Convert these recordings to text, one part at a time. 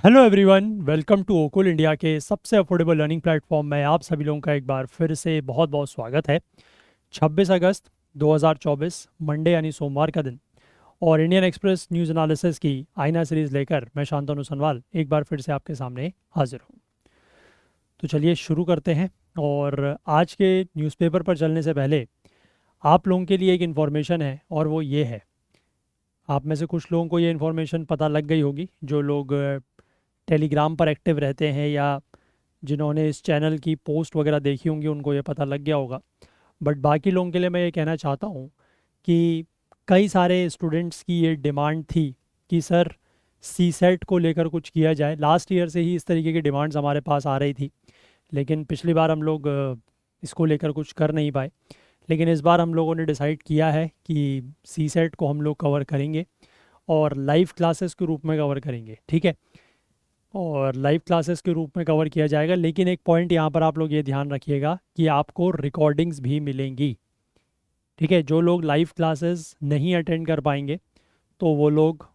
Hello everyone, welcome to Okul India के सबसे affordable learning platform में आप सभी लोगों का एक बार फिर से बहुत बहुत स्वागत है। 26 अगस्त 2024 मंडे यानी सोमवार का दिन और इंडियन एक्सप्रेस न्यूज़ एनालिसिस की आईना सीरीज़ लेकर मैं शांतनु सनवाल एक बार फिर से आपके सामने हाजिर हूँ। तो चलिए शुरू करते हैं। और आज के न्यूज़पेपर पर चलने से पहले आप लोगों के लिए एक इन्फॉर्मेशन है और वो ये है, आप में से कुछ लोगों को ये इन्फॉर्मेशन पता लग गई होगी जो लोग टेलीग्राम पर एक्टिव रहते हैं या जिन्होंने इस चैनल की पोस्ट वगैरह देखी होंगी उनको ये पता लग गया होगा। बट बाकी लोगों के लिए मैं ये कहना चाहता हूँ कि कई सारे स्टूडेंट्स की ये डिमांड थी कि सर सी सेट को लेकर कुछ किया जाए। लास्ट ईयर से ही इस तरीके की डिमांड्स हमारे पास आ रही थी, लेकिन पिछली बार हम लोग इसको लेकर कुछ कर नहीं पाए। लेकिन इस बार हम लोगों ने डिसाइड किया है कि सी सेट को हम लोग कवर करेंगे और लाइव क्लासेस के रूप में कवर करेंगे, ठीक है। और लाइव क्लासेस के रूप में कवर किया जाएगा, लेकिन एक पॉइंट यहाँ पर आप लोग ये ध्यान रखिएगा कि आपको रिकॉर्डिंग्स भी मिलेंगी, ठीक है। जो लोग लाइव क्लासेस नहीं अटेंड कर पाएंगे तो वो लोग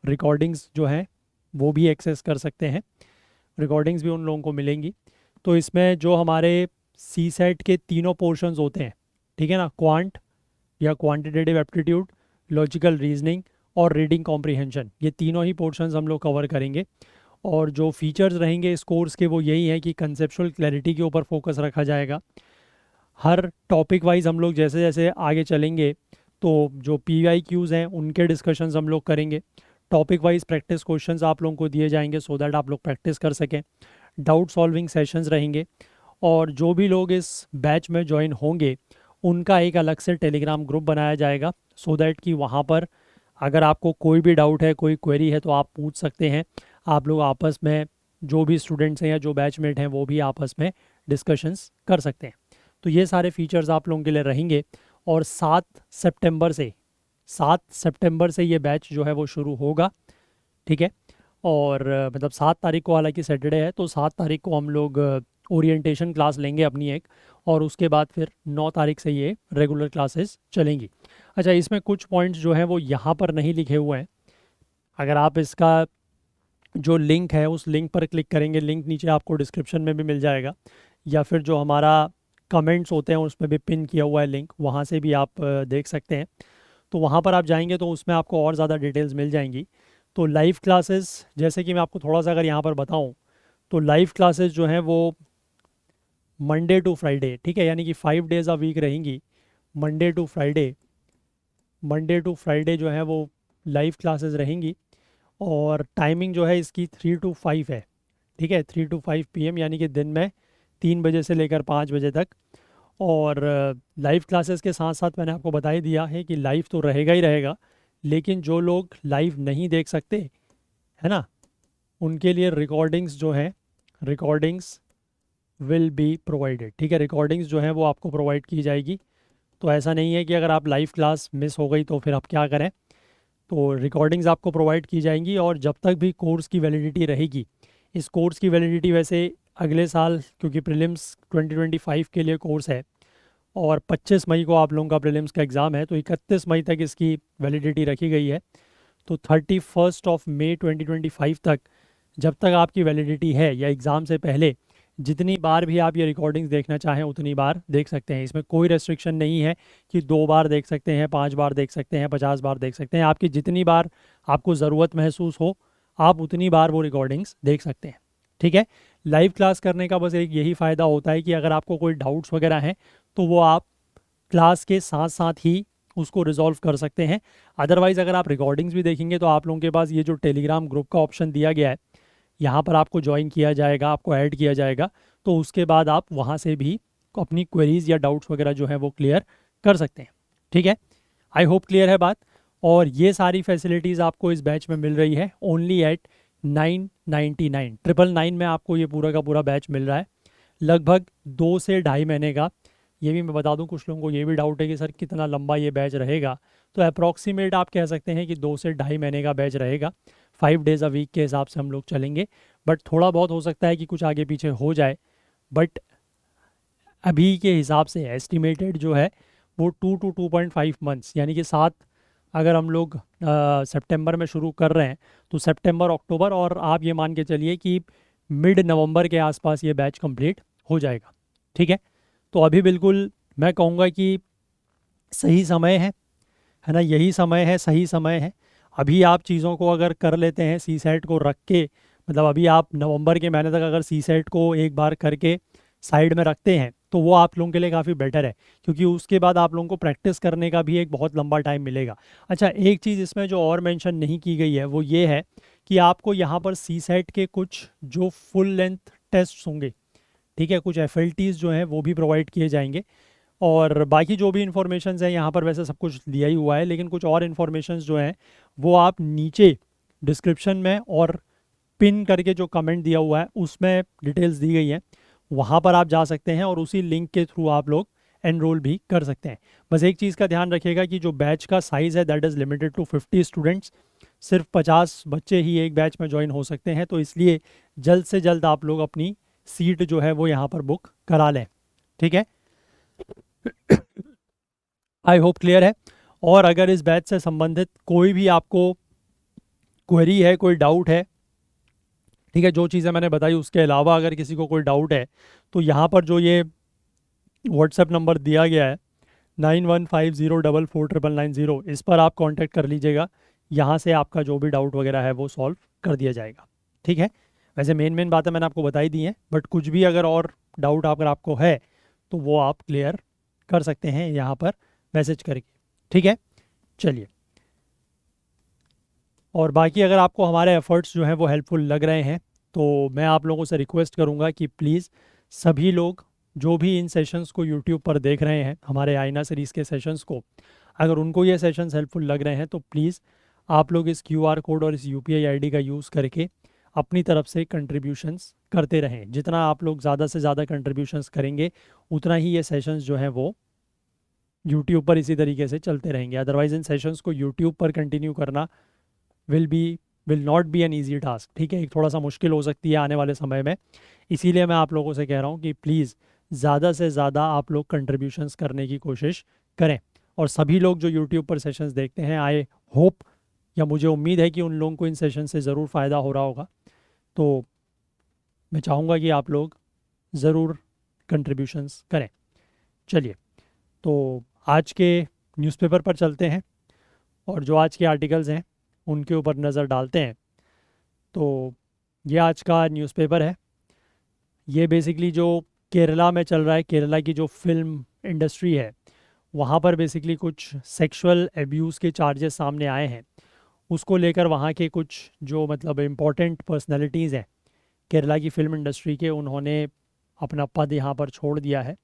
रिकॉर्डिंग्स जो हैं वो भी एक्सेस कर सकते हैं, रिकॉर्डिंग्स भी उन लोगों को मिलेंगी। तो इसमें जो हमारे सी सेट के तीनों पोर्शंस होते हैं, ठीक है ना, क्वांट या क्वांटिटेटिव एप्टीट्यूड, लॉजिकल रीजनिंग और रीडिंग कॉम्प्रिहेंशन, ये तीनों ही पोर्शंस हम लोग कवर करेंगे। और जो फीचर्स रहेंगे इस कोर्स के वो यही है कि कंसेप्चुअल क्लैरिटी के ऊपर फोकस रखा जाएगा। हर टॉपिक वाइज हम लोग जैसे जैसे आगे चलेंगे तो जो PYQs हैं उनके डिस्कशंस हम लोग करेंगे। टॉपिक वाइज प्रैक्टिस क्वेश्चंस आप लोगों को दिए जाएंगे सो दैट आप लोग प्रैक्टिस कर सकें। डाउट सॉल्विंग सेशंस रहेंगे। और जो भी लोग इस बैच में ज्वाइन होंगे उनका एक अलग से टेलीग्राम ग्रुप बनाया जाएगा सो दैट कि वहाँ पर अगर आपको कोई भी डाउट है, कोई क्वेरी है तो आप पूछ सकते हैं। आप लोग आपस में जो भी स्टूडेंट्स हैं या जो बैचमेट हैं वो भी आपस में डिस्कशंस कर सकते हैं। तो ये सारे फीचर्स आप लोगों के लिए रहेंगे। और 7 सितंबर से ये बैच जो है वो शुरू होगा, ठीक है। और मतलब 7 तारीख को, हालांकि सैटरडे है तो 7 तारीख को हम लोग ओरिएंटेशन क्लास लेंगे अपनी एक, और उसके बाद फिर 9 तारीख से ये रेगुलर क्लासेस चलेंगी। अच्छा, इसमें कुछ पॉइंट्स जो हैं वो यहाँ पर नहीं लिखे हुए हैं। अगर आप इसका जो लिंक है उस लिंक पर क्लिक करेंगे, लिंक नीचे आपको डिस्क्रिप्शन में भी मिल जाएगा, या फिर जो हमारा कमेंट्स होते हैं उसमें भी पिन किया हुआ है लिंक, वहाँ से भी आप देख सकते हैं। तो वहाँ पर आप जाएंगे तो उसमें आपको और ज़्यादा डिटेल्स मिल जाएंगी। तो लाइव क्लासेस, जैसे कि मैं आपको थोड़ा सा अगर यहाँ पर बताऊँ, तो लाइव क्लासेस जो हैं वो मंडे टू फ्राइडे, ठीक है, यानी कि 5 डेज़ अ वीक रहेंगी। Monday to Friday, Monday to Friday जो है वो लाइव क्लासेस रहेंगी। और टाइमिंग जो है इसकी 3 to 5 है, ठीक है, 3 to 5 PM, यानी कि दिन में 3 बजे से लेकर 5 बजे तक। और लाइव क्लासेस के साथ साथ मैंने आपको बता ही दिया है कि लाइव तो रहेगा ही रहेगा, लेकिन जो लोग लाइव नहीं देख सकते है ना, उनके लिए रिकॉर्डिंग्स जो हैं, रिकॉर्डिंग्स विल बी प्रोवाइडेड, ठीक है। रिकॉर्डिंग्स जो हैं वो आपको प्रोवाइड की जाएगी। तो ऐसा नहीं है कि अगर आप लाइव क्लास मिस हो गई तो फिर आप क्या करें, तो रिकॉर्डिंग्स आपको प्रोवाइड की जाएंगी। और जब तक भी कोर्स की वैलिडिटी रहेगी, इस कोर्स की वैलिडिटी वैसे अगले साल, क्योंकि प्रीलिम्स 2025 के लिए कोर्स है और 25 मई को आप लोगों का प्रीलिम्स का एग्ज़ाम है, तो 31 मई तक इसकी वैलिडिटी रखी गई है। तो 31 मई 2025 तक, जब तक आपकी वैलिडिटी है या एग्ज़ाम से पहले, जितनी बार भी आप ये रिकॉर्डिंग्स देखना चाहें उतनी बार देख सकते हैं। इसमें कोई रेस्ट्रिक्शन नहीं है कि 2 बार देख सकते हैं, 5 बार देख सकते हैं, 50 बार देख सकते हैं। आपकी जितनी बार आपको ज़रूरत महसूस हो आप उतनी बार वो रिकॉर्डिंग्स देख सकते हैं, ठीक है। लाइव क्लास करने का बस एक यही फ़ायदा होता है कि अगर आपको कोई डाउट्स वगैरह हैं तो वो आप क्लास के साथ साथ ही उसको रिजॉल्व कर सकते हैं। अदरवाइज़ अगर आप रिकॉर्डिंग्स भी देखेंगे तो आप लोगों के पास ये जो टेलीग्राम ग्रुप का ऑप्शन दिया गया है, यहाँ पर आपको ज्वाइन किया जाएगा, आपको ऐड किया जाएगा, तो उसके बाद आप वहाँ से भी अपनी क्वेरीज या डाउट्स वगैरह जो है वो क्लियर कर सकते हैं, ठीक है। आई होप क्लियर है बात। और ये सारी फैसिलिटीज़ आपको इस बैच में मिल रही है ओनली एट 999, 999 में आपको ये पूरा का पूरा बैच मिल रहा है, लगभग 2 से ढाई महीने का। ये भी मैं बता दूं, कुछ लोगों को ये भी डाउट है कि सर कितना लंबा ये बैच रहेगा, तो अप्रॉक्सीमेट आप कह सकते हैं कि 2 से ढाई महीने का बैच रहेगा। 5 डेज़ अ वीक के हिसाब से हम लोग चलेंगे, बट थोड़ा बहुत हो सकता है कि कुछ आगे पीछे हो जाए। बट अभी के हिसाब से एस्टिमेटेड जो है वो 2 to 2.5 मंथ्स, यानी कि 7 अगर हम लोग सितंबर में शुरू कर रहे हैं तो सितंबर अक्टूबर, और आप ये मान के चलिए कि मिड नवंबर के आसपास ये बैच कंप्लीट हो जाएगा। ठीक है, तो अभी बिल्कुल मैं कहूँगा कि सही समय है ना, यही समय है, सही समय है। अभी आप चीज़ों को अगर कर लेते हैं, सी सेट को रख के, मतलब अभी आप नवंबर के महीने तक अगर सी सेट को एक बार करके साइड में रखते हैं तो वो आप लोगों के लिए काफ़ी बेटर है, क्योंकि उसके बाद आप लोगों को प्रैक्टिस करने का भी एक बहुत लंबा टाइम मिलेगा। अच्छा, एक चीज़ इसमें जो और मेंशन नहीं की गई है वो ये है कि आपको यहाँ पर सी सेट के कुछ जो फुल लेंथ टेस्ट होंगे, ठीक है, कुछ एफएलटीज जो हैं वो भी प्रोवाइड किए जाएंगे। और बाकी जो भी इन्फॉर्मेशन है यहाँ पर वैसे सब कुछ दिया ही हुआ है, लेकिन कुछ और इन्फॉर्मेशन जो हैं वो आप नीचे डिस्क्रिप्शन में और पिन करके जो कमेंट दिया हुआ है उसमें डिटेल्स दी गई हैं, वहाँ पर आप जा सकते हैं और उसी लिंक के थ्रू आप लोग एनरोल भी कर सकते हैं। बस एक चीज़ का ध्यान रखिएगा कि जो बैच का साइज़ है that is limited to 50 students, सिर्फ 50 बच्चे ही एक बैच में ज्वाइन हो सकते हैं, तो इसलिए जल्द से जल्द आप लोग अपनी सीट जो है वो यहाँ पर बुक करा लें। ठीक है, आई होप क्लियर है। और अगर इस बैच से संबंधित कोई भी आपको क्वेरी है, कोई डाउट है, ठीक है, जो चीज़ें मैंने बताई उसके अलावा अगर किसी को कोई डाउट है तो यहाँ पर जो ये व्हाट्सएप नंबर दिया गया है 9150449990, इस पर आप कांटेक्ट कर लीजिएगा। यहाँ से आपका जो भी डाउट वगैरह है वो सॉल्व कर दिया जाएगा। ठीक है, वैसे मेन बातें मैंने आपको बताई दी हैं, बट कुछ भी अगर और डाउट अगर आपको है तो वो आप क्लियर कर सकते हैं यहाँ पर मैसेज करके। ठीक है, चलिए। और बाकी अगर आपको हमारे एफर्ट्स जो हैं वो हेल्पफुल लग रहे हैं तो मैं आप लोगों से रिक्वेस्ट करूँगा कि प्लीज़ सभी लोग जो भी इन सेशंस को यूट्यूब पर देख रहे हैं, हमारे आईना सीरीज़ के सेशंस को, अगर उनको ये सेशंस हेल्पफुल लग रहे हैं तो प्लीज़ आप लोग इस क्यूआर कोड और इस यूपीआई आईडी का यूज़ करके अपनी तरफ से कंट्रीब्यूशंस करते रहें। जितना आप लोग ज़्यादा से ज़्यादा कंट्रीब्यूशंस करेंगे उतना ही ये सेशंस जो हैं वो यूट्यूब पर इसी तरीके से चलते रहेंगे। अदरवाइज़ इन सेशंस को यूट्यूब पर कंटिन्यू करना will be will not be an easy task. ठीक है, एक थोड़ा सा मुश्किल हो सकती है आने वाले समय में। इसीलिए मैं आप लोगों से कह रहा हूँ कि प्लीज़ ज़्यादा से ज़्यादा आप लोग कंट्रीब्यूशंस करने की कोशिश करें। और सभी लोग जो यूट्यूब पर सेशंस देखते हैं, आई होप या मुझे उम्मीद है कि उन लोगों को इन सेशन से ज़रूर फ़ायदा हो रहा होगा। तो मैं चाहूँगा कि आप लोग ज़रूर कंट्रीब्यूशंस करें। चलिए, तो आज के न्यूज़पेपर पर चलते हैं और जो आज के आर्टिकल्स हैं उनके ऊपर नज़र डालते हैं। तो ये आज का न्यूज़पेपर है। ये बेसिकली जो केरला में चल रहा है, केरला की जो फिल्म इंडस्ट्री है वहाँ पर बेसिकली कुछ सेक्सुअल एब्यूज़ के चार्जेस सामने आए हैं। उसको लेकर वहाँ के कुछ जो मतलब इम्पोर्टेंट पर्सनालिटीज़ हैं केरला की फ़िल्म इंडस्ट्री के, उन्होंने अपना पद यहाँ पर छोड़ दिया है।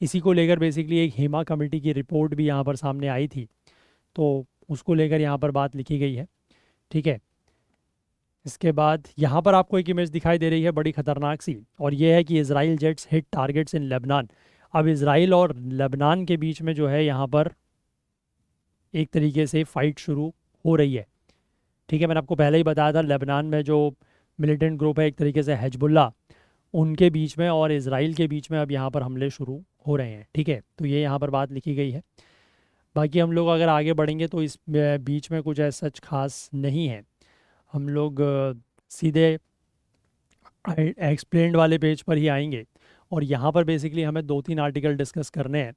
इसी को लेकर बेसिकली एक हेमा कमेटी की रिपोर्ट भी यहाँ पर सामने आई थी, तो उसको लेकर यहाँ पर बात लिखी गई है। ठीक है, इसके बाद यहाँ पर आपको एक इमेज दिखाई दे रही है बड़ी ख़तरनाक सी, और ये है कि इज़राइल जेट्स हिट टारगेट्स इन लेबनान। अब इज़राइल और लेबनान के बीच में जो है यहाँ पर एक तरीके से फ़ाइट शुरू हो रही है। ठीक है, मैंने आपको पहले ही बताया था लेबनान में जो मिलिटेंट ग्रुप है एक तरीके से हिजबुल्लाह, उनके बीच में और इज़राइल के बीच में अब यहाँ पर हमले शुरू हो रहे हैं। ठीक है, तो ये यहाँ पर बात लिखी गई है। बाकी हम लोग अगर आगे बढ़ेंगे तो इस बीच में कुछ ऐसा सच खास नहीं है। हम लोग सीधे एक्सप्लेन्ड वाले पेज पर ही आएंगे और यहाँ पर बेसिकली हमें 2-3 आर्टिकल डिस्कस करने हैं।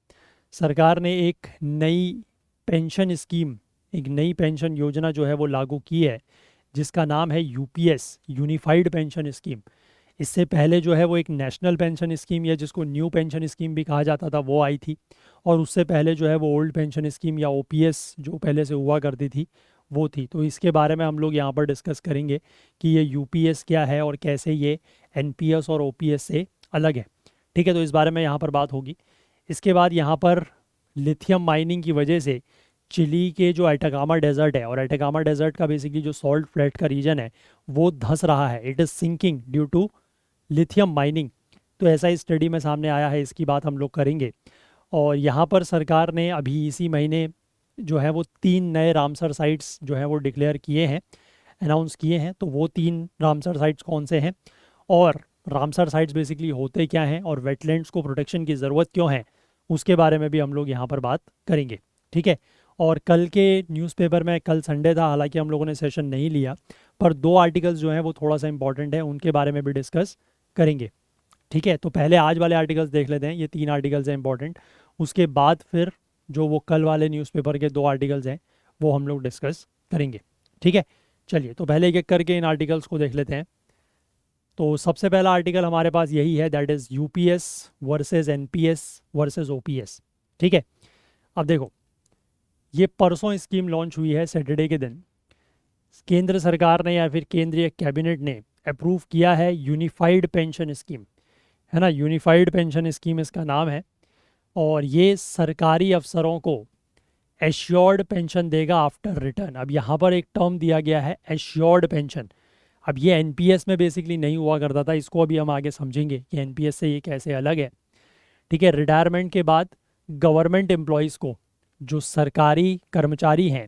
सरकार ने एक नई पेंशन स्कीम, एक नई पेंशन योजना जो है वो लागू की है, जिसका नाम है यूपीएस, यूनिफाइड पेंशन स्कीम। इससे पहले जो है वो एक नेशनल पेंशन स्कीम या जिसको न्यू पेंशन स्कीम भी कहा जाता था वो आई थी, और उससे पहले जो है वो ओल्ड पेंशन स्कीम या ओपीएस जो पहले से हुआ करती थी वो थी। तो इसके बारे में हम लोग यहाँ पर डिस्कस करेंगे कि ये यूपीएस क्या है और कैसे ये एनपीएस और ओपीएस से अलग है। ठीक है, तो इस बारे में यहाँ पर बात होगी। इसके बाद यहाँ पर लिथियम माइनिंग की वजह से चिली के जो एटाकामा डेजर्ट है, और एटाकामा डेजर्ट का बेसिकली जो सॉल्ट फ्लैट का रीजन है वो धंस रहा है, it is sinking due to lithium mining. तो ऐसा ही स्टडी में सामने आया है, इसकी बात हम लोग करेंगे। और यहाँ पर सरकार ने अभी इसी महीने जो है वो 3 नए रामसर साइट्स जो हैं वो डिक्लेयर किए हैं, अनाउंस किए हैं। तो वो 3 रामसर साइट्स कौन से हैं और रामसर साइट्स बेसिकली होते क्या हैं और वेटलैंड्स को प्रोटेक्शन की ज़रूरत क्यों है, उसके बारे में भी हम लोग यहाँ पर बात करेंगे। ठीक है, और कल के न्यूज़पेपर में, कल संडे था हालांकि हम लोगों ने सेशन नहीं लिया, पर 2 आर्टिकल्स जो हैं वो थोड़ा सा इंपॉर्टेंट है, उनके बारे में भी डिस्कस करेंगे। ठीक है, तो पहले आज वाले आर्टिकल्स देख लेते हैं, ये 3 आर्टिकल्स हैं इंपॉर्टेंट। उसके बाद फिर जो वो कल वाले न्यूज़पेपर के 2 आर्टिकल्स हैं वो हम लोग डिस्कस करेंगे। ठीक है, चलिए तो पहले एक एक करके इन आर्टिकल्स को देख लेते हैं। तो सबसे पहला आर्टिकल हमारे पास यही है, that is UPS versus NPS versus OPS. ठीक है, अब देखो, ये परसों स्कीम लॉन्च हुई है सैटरडे के दिन। केंद्र सरकार ने या फिर केंद्रीय कैबिनेट ने अप्रूव किया है यूनिफाइड पेंशन स्कीम, है ना, यूनिफाइड पेंशन स्कीम इसका नाम है। और ये सरकारी अफसरों को एश्योर्ड पेंशन देगा आफ्टर रिटर्न। अब यहाँ पर एक टर्म दिया गया है एश्योर्ड पेंशन। अब ये एनपीएस में बेसिकली नहीं हुआ करता था, इसको अभी हम आगे समझेंगे कि एनपीएस से ये कैसे अलग है। ठीक है, रिटायरमेंट के बाद गवर्नमेंट एम्प्लॉयज़ को, जो सरकारी कर्मचारी हैं,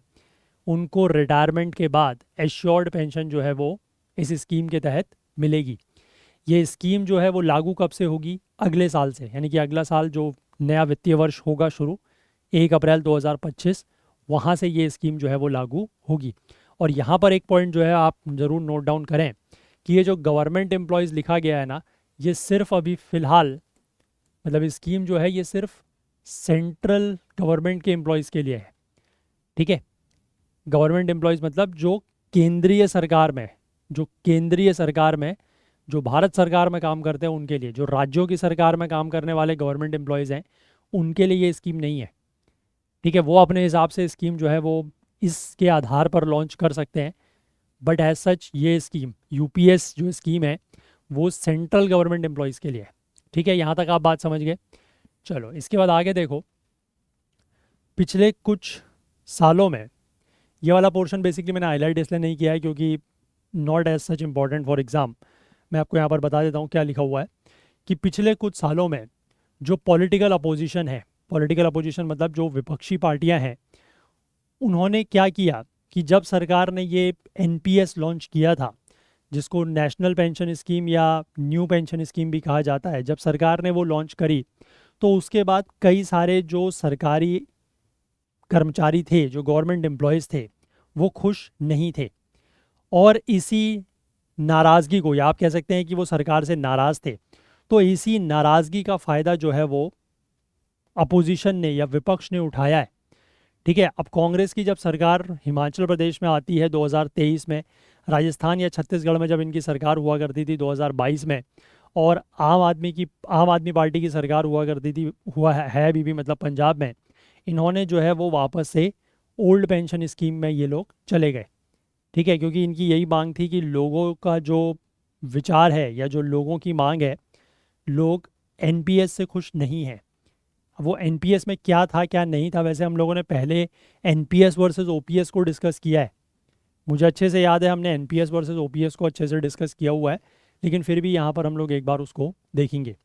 उनको रिटायरमेंट के बाद एश्योर्ड पेंशन जो है वो इस स्कीम के तहत मिलेगी। ये स्कीम जो है वो लागू कब से होगी? अगले साल से, यानी कि अगला साल जो नया वित्तीय वर्ष होगा शुरू 1 अप्रैल 2025, वहाँ से ये स्कीम जो है वो लागू होगी। और यहाँ पर एक पॉइंट जो है आप ज़रूर नोट डाउन करें कि ये जो गवर्नमेंट एम्प्लॉयज़ लिखा गया है ना, ये सिर्फ अभी फ़िलहाल, मतलब स्कीम जो है ये सिर्फ सेंट्रल गवर्नमेंट के एम्प्लॉयज़ के लिए है। ठीक है, गवर्नमेंट एम्प्लॉयज़ मतलब जो केंद्रीय सरकार में, जो केंद्रीय सरकार में, जो भारत सरकार में काम करते हैं उनके लिए। जो राज्यों की सरकार में काम करने वाले गवर्नमेंट एम्प्लॉयज़ हैं उनके लिए ये स्कीम नहीं है। ठीक है, वो अपने हिसाब से स्कीम जो है वो इसके आधार पर लॉन्च कर सकते हैं, बट एज सच ये स्कीम यूपीएस जो स्कीम है वो सेंट्रल गवर्नमेंट एम्प्लॉयज़ के लिए है। ठीक है, यहाँ तक आप बात समझ गए। चलो इसके बाद आगे देखो, पिछले कुछ सालों में, ये वाला पोर्शन बेसिकली मैंने हाईलाइट इसलिए नहीं किया है क्योंकि not as such important for exam. मैं आपको यहाँ पर बता देता हूँ क्या लिखा हुआ है कि पिछले कुछ सालों में जो पॉलिटिकल अपोजिशन है, पॉलिटिकल अपोजिशन मतलब जो विपक्षी पार्टियाँ हैं, उन्होंने क्या किया कि जब सरकार ने ये एनपीएस लॉन्च किया था, जिसको नेशनल पेंशन स्कीम या न्यू पेंशन स्कीम भी कहा जाता है, जब सरकार ने वो लॉन्च करी तो उसके बाद कई सारे जो सरकारी कर्मचारी थे, जो गवर्नमेंट एम्प्लॉयज़ थे, वो खुश नहीं थे। और इसी नाराज़गी को, या आप कह सकते हैं कि वो सरकार से नाराज़ थे, तो इसी नाराज़गी का फ़ायदा जो है वो अपोजिशन ने या विपक्ष ने उठाया है। ठीक है, अब कांग्रेस की जब सरकार हिमाचल प्रदेश में आती है 2023 में, राजस्थान या छत्तीसगढ़ में जब इनकी सरकार हुआ करती थी 2022 में, और आम आदमी पार्टी की सरकार हुआ करती थी, हुआ है अभी भी, मतलब पंजाब में, इन्होंने जो है वो वापस से ओल्ड पेंशन स्कीम में ये लोग चले गए। ठीक है, क्योंकि इनकी यही मांग थी कि लोगों का जो विचार है या जो लोगों की मांग है, लोग एनपीएस से खुश नहीं हैं। अब वो एनपीएस में क्या था क्या नहीं था, वैसे हम लोगों ने पहले एनपीएस वर्सेस ओपीएस को डिस्कस किया है, मुझे अच्छे से याद है, हमने एनपीएस वर्सेस ओपीएस को अच्छे से डिस्कस किया हुआ है, लेकिन फिर भी यहाँ पर हम लोग एक बार उसको देखेंगे।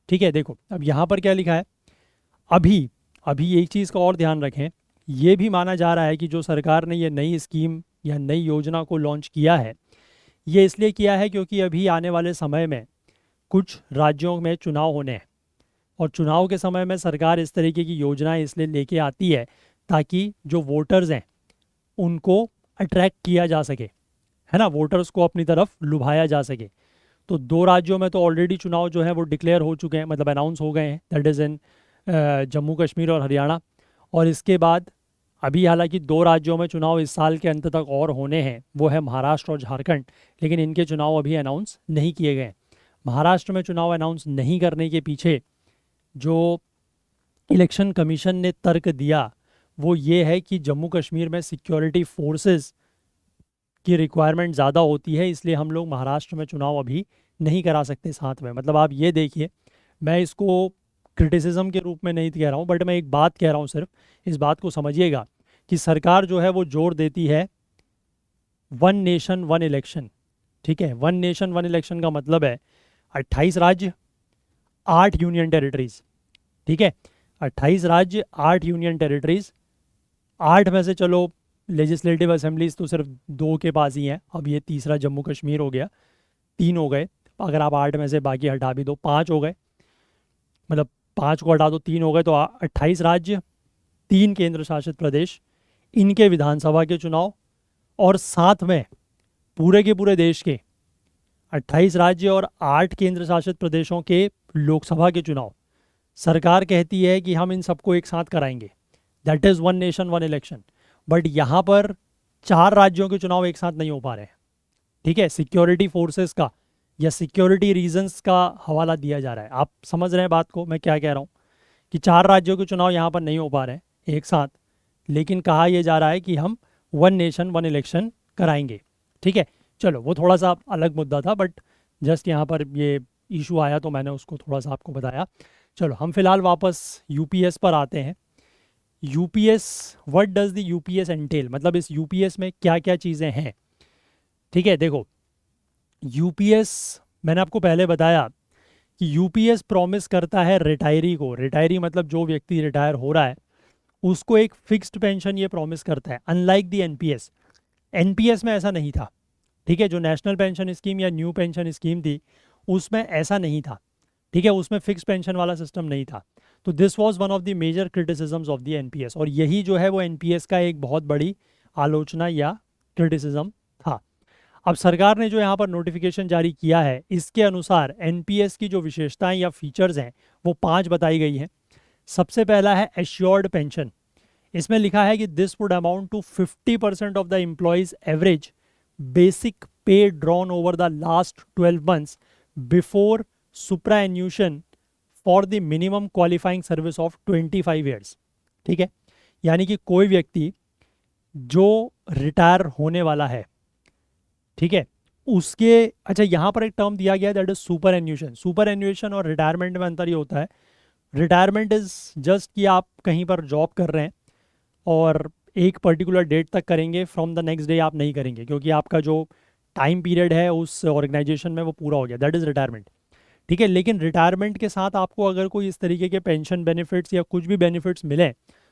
ठीक है, देखो अब यहाँ पर क्या लिखा है। अभी अभी एक चीज़ का और ध्यान रखें, ये भी माना जा रहा है कि जो सरकार ने ये नई स्कीम या नई योजना को लॉन्च किया है, ये इसलिए किया है क्योंकि अभी आने वाले समय में कुछ राज्यों में चुनाव होने हैं, और चुनाव के समय में सरकार इस तरीके की योजनाएं इसलिए लेके आती है ताकि जो वोटर्स हैं उनको अट्रैक्ट किया जा सके, है ना, वोटर्स को अपनी तरफ लुभाया जा सके। तो 2 राज्यों में तो ऑलरेडी चुनाव जो है वो डिक्लेयर हो चुके हैं, मतलब अनाउंस हो गए हैं, that is in Jammu Kashmir और हरियाणा। और इसके बाद अभी हालांकि 2 राज्यों में चुनाव इस साल के अंत तक और होने हैं, वो है महाराष्ट्र और झारखंड, लेकिन इनके चुनाव अभी अनाउंस नहीं किए गए हैं। महाराष्ट्र में चुनाव अनाउंस नहीं करने के पीछे जो इलेक्शन कमीशन ने तर्क दिया वो ये है कि जम्मू कश्मीर में सिक्योरिटी फोर्सेस की रिक्वायरमेंट ज़्यादा होती है, इसलिए हम लोग महाराष्ट्र में चुनाव अभी नहीं करा सकते साथ में। मतलब आप ये देखिए, मैं इसको क्रिटिसिज्म के रूप में नहीं कह रहा हूँ, बट मैं एक बात कह रहा हूँ, सिर्फ इस बात को समझिएगा कि सरकार जो है वो जोर देती है वन नेशन वन इलेक्शन। ठीक है, वन नेशन वन इलेक्शन का मतलब है 28 राज्य 8 यूनियन टेरिटरीज। ठीक है, 28 राज्य 8 यूनियन टेरिटरीज, 8 में से चलो लेजिस्लेटिव असेंबलीज तो सिर्फ 2 के पास ही हैं, अब ये तीसरा जम्मू कश्मीर हो गया, 3 हो गए, अगर आप 8 में से बाकी हटा भी दो 5 हो गए, मतलब 5 को हटा दो 3 हो गए, तो 28 राज्य 3 केंद्र शासित प्रदेश इनके विधानसभा के चुनाव और साथ में पूरे के पूरे देश के 28 राज्य और 8 केंद्र शासित प्रदेशों के लोकसभा के चुनाव सरकार कहती है कि हम इन सबको एक साथ कराएंगे, that is one nation one election. But यहाँ पर 4 राज्यों के चुनाव एक साथ नहीं हो पा रहे हैं, ठीक है। सिक्योरिटी फोर्सेस का या सिक्योरिटी रीजंस का हवाला दिया जा रहा है। आप समझ रहे हैं बात को मैं क्या कह रहा हूँ, कि 4 राज्यों के चुनाव यहाँ पर नहीं हो पा रहे हैं एक साथ, लेकिन कहा यह जा रहा है कि हम वन नेशन वन इलेक्शन कराएंगे, ठीक है। चलो वो थोड़ा सा अलग मुद्दा था, बट जस्ट यहाँ पर ये इशू आया तो मैंने उसको थोड़ा सा आपको बताया। चलो हम फिलहाल वापस यूपीएस पर आते हैं। UPS, what does the UPS entail, मतलब इस यूपीएस में क्या क्या चीज़ें हैं, ठीक है। देखो यूपीएस मैंने आपको पहले बताया कि यूपीएस प्रॉमिस करता है रिटायरी को, रिटायरी मतलब जो व्यक्ति रिटायर हो रहा है उसको एक फिक्स्ड पेंशन ये प्रॉमिस करता है, अनलाइक द एनपीएस। एनपीएस में ऐसा नहीं था, ठीक है। जो नेशनल पेंशन स्कीम या न्यू पेंशन स्कीम थी उसमें ऐसा नहीं था, ठीक है, उसमें फिक्स पेंशन वाला सिस्टम नहीं था। तो this was one of the major criticisms of the NPS, और यही जो है वो एनपीएस का एक बहुत बड़ी आलोचना या क्रिटिसिज्म था। अब सरकार ने जो यहाँ पर नोटिफिकेशन जारी किया है इसके अनुसार एनपीएस की जो विशेषताएं या फीचर्स हैं वो 5 बताई गई हैं। सबसे पहला है एश्योर्ड पेंशन। इसमें लिखा है कि this would amount to 50% of the employees average basic pay drawn over the last 12 months before superannuation for the minimum qualifying service of 25 years, ठीक है। यानी कि कोई व्यक्ति जो रिटायर होने वाला है, ठीक है, उसके, अच्छा यहाँ पर एक टर्म दिया गया दैट इज सुपर एन्यूशन। सुपर एन्यूशन और रिटायरमेंट में अंतर ये होता है, रिटायरमेंट इज जस्ट कि आप कहीं पर जॉब कर रहे हैं और एक पर्टिकुलर डेट तक करेंगे, फ्रॉम द नेक्स्ट डे आप नहीं करेंगे क्योंकि आपका जो टाइम पीरियड है उस ऑर्गेनाइजेशन में वो पूरा हो गया, दैट इज़ रिटायरमेंट, ठीक है। लेकिन रिटायरमेंट के साथ आपको अगर कोई इस तरीके के पेंशन बेनिफिट्स या कुछ भी बेनिफिट्स मिले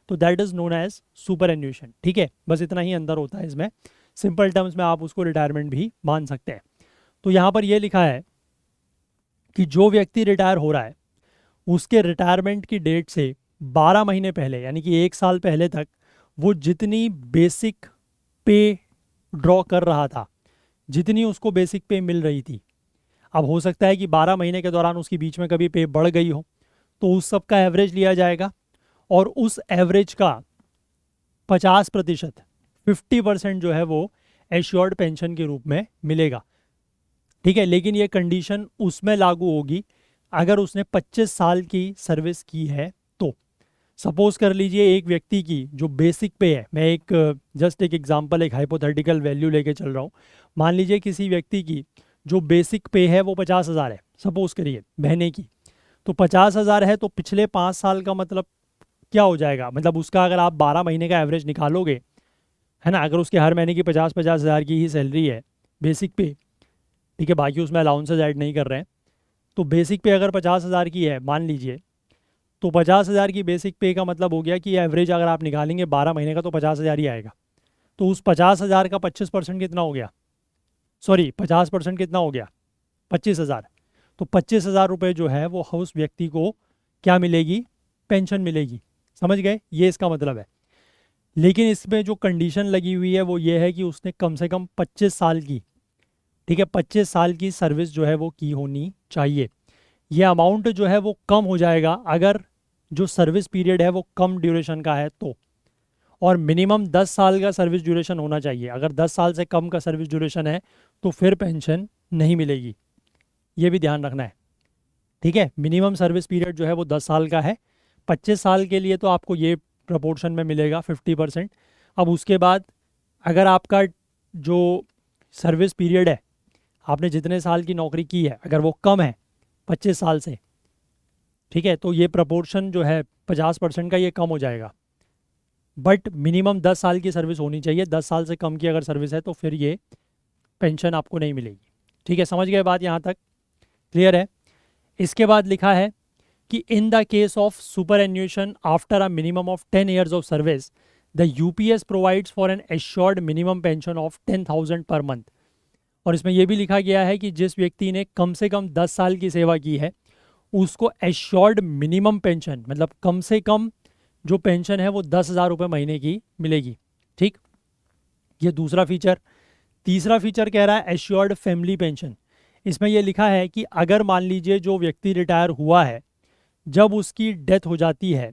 तो that is known as superannuation, ठीक है। बस इतना ही अंदर होता है इसमें, सिंपल टर्म्स में आप उसको रिटायरमेंट भी मान सकते हैं। तो यहाँ पर ये लिखा है कि जो व्यक्ति रिटायर हो रहा है उसके रिटायरमेंट की डेट से 12 महीने पहले यानी कि 1 साल पहले तक वो जितनी बेसिक पे ड्रॉ कर रहा था, जितनी उसको बेसिक पे मिल रही थी, अब हो सकता है कि 12 महीने के दौरान उसकी बीच में कभी पे बढ़ गई हो, तो उस सब का एवरेज लिया जाएगा और उस एवरेज का 50%, 50% जो है वो एश्योर्ड पेंशन के रूप में मिलेगा, ठीक है। लेकिन ये कंडीशन उसमें लागू होगी अगर उसने 25 साल की सर्विस की है तो। सपोज कर लीजिए एक व्यक्ति की जो बेसिक पे है, मैं एक जस्ट एक एग्जांपल, एक हाइपोथेटिकल वैल्यू लेके चल रहा हूँ। मान लीजिए किसी व्यक्ति की जो बेसिक पे है वो 50,000 है, सपोज करिए महीने की, तो 50,000 है तो पिछले 5 साल का मतलब क्या हो जाएगा, मतलब उसका अगर आप 12 महीने का एवरेज निकालोगे, है ना, अगर उसके हर महीने की 50,000 की ही सैलरी है बेसिक पे, ठीक है, बाकी उसमें अलाउंसेज ऐड नहीं कर रहे हैं, तो बेसिक पे अगर 50,000 की है मान लीजिए, तो 50,000 की बेसिक पे का मतलब हो गया कि एवरेज अगर आप निकालेंगे 12 महीने का तो 50,000 ही आएगा। तो उस 50,000 का 25% कितना हो गया, सॉरी 50% कितना हो गया, 25,000। तो 25,000 रुपये जो है वो उस व्यक्ति को क्या मिलेगी, पेंशन मिलेगी, समझ गए, ये इसका मतलब है। लेकिन इसमें जो कंडीशन लगी हुई है वो ये है कि उसने कम से कम 25 साल की, ठीक है, 25 साल की सर्विस जो है वो की होनी चाहिए। ये अमाउंट जो है वो कम हो जाएगा अगर जो सर्विस पीरियड है वो कम ड्यूरेशन का है तो, और मिनिमम 10 साल का सर्विस ड्यूरेशन होना चाहिए। अगर 10 साल से कम का सर्विस ड्यूरेशन है तो फिर पेंशन नहीं मिलेगी, ये भी ध्यान रखना है, ठीक है। मिनिमम सर्विस पीरियड जो है वो 10 साल का है, 25 साल के लिए तो आपको ये प्रपोर्शन में मिलेगा 50%। अब उसके बाद अगर आपका जो सर्विस पीरियड है, आपने जितने साल की नौकरी की है, अगर वो कम है 25 साल से, ठीक है, तो ये प्रपोर्शन जो है 50% का ये कम हो जाएगा। बट मिनिमम 10 साल की सर्विस होनी चाहिए, 10 साल से कम की अगर सर्विस है तो फिर ये पेंशन आपको नहीं मिलेगी, ठीक है। समझ गए बात, यहाँ तक क्लियर है। इसके बाद लिखा है कि in the case of superannuation after a minimum of 10 years of service the UPS provides for an assured minimum pension of 10,000 per month. और इसमें यह भी लिखा गया है कि जिस व्यक्ति ने कम से कम 10 साल की सेवा की है उसको एश्योर्ड मिनिमम पेंशन, मतलब कम से कम जो पेंशन है वो 10,000 रुपये महीने की मिलेगी, ठीक, ये दूसरा फीचर। तीसरा फीचर कह रहा है एश्योर्ड फैमिली पेंशन। इसमें यह लिखा है कि अगर मान लीजिए जो व्यक्ति रिटायर हुआ है, जब उसकी डेथ हो जाती है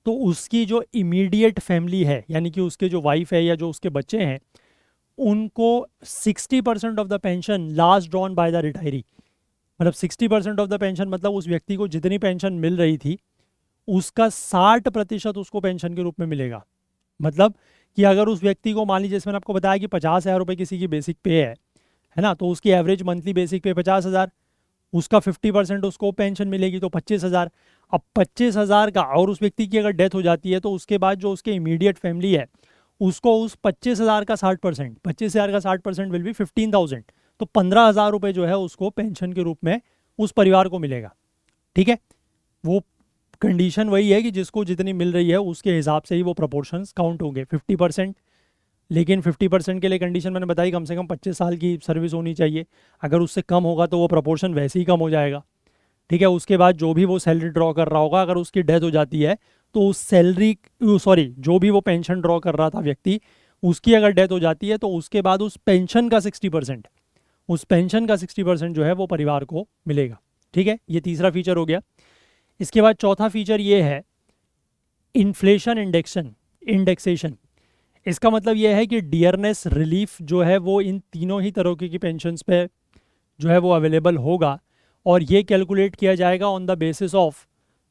तो उसकी जो इमीडिएट फैमिली है, यानी कि उसके जो वाइफ है या जो उसके बच्चे हैं, उनको 60% of the pension last drawn by the retiree. मतलब 60% ऑफ द पेंशन मतलब उस व्यक्ति को जितनी पेंशन मिल रही थी उसका 60% उसको पेंशन के रूप में मिलेगा। मतलब कि अगर उस व्यक्ति को मान लीजिए, जैसे मैंने आपको बताया कि 50,000 रुपये किसी की बेसिक पे है ना, तो उसकी एवरेज मंथली बेसिक पे 50,000, उसका 50% उसको पेंशन मिलेगी तो 25,000। अब 25,000 का, और उस व्यक्ति की अगर डेथ हो जाती है तो उसके बाद जो उसके इमीडिएट फैमिली है उसको उस 25,000 का 60%, 25,000 का 60% विल बी 15,000। तो 15,000 रुपये जो है उसको पेंशन के रूप में उस परिवार को मिलेगा। ठीक है, वो कंडीशन वही है कि जिसको जितनी मिल रही है उसके हिसाब से ही वो प्रपोर्शंस काउंट होंगे 50%। लेकिन 50% के लिए कंडीशन मैंने बताई, कम से कम 25 साल की सर्विस होनी चाहिए। अगर उससे कम होगा तो वो प्रपोर्शन वैसे ही कम हो जाएगा। ठीक है, उसके बाद जो भी वो सैलरी ड्रॉ कर रहा होगा, अगर उसकी डेथ हो जाती है तो उस सैलरी, सॉरी, जो भी वो पेंशन ड्रॉ कर रहा था व्यक्ति, उसकी अगर डेथ हो जाती है तो उसके बाद उस पेंशन का 60%, उस पेंशन का 60% जो है वो परिवार को मिलेगा। ठीक है, ये तीसरा फीचर हो गया। इसके बाद चौथा फीचर ये है इन्फ्लेशन इंडेक्सेशन। इसका मतलब ये है कि डियरनेस रिलीफ जो है वो इन तीनों ही तरह की पेंशन्स पे जो है वो अवेलेबल होगा, और ये कैलकुलेट किया जाएगा on the basis of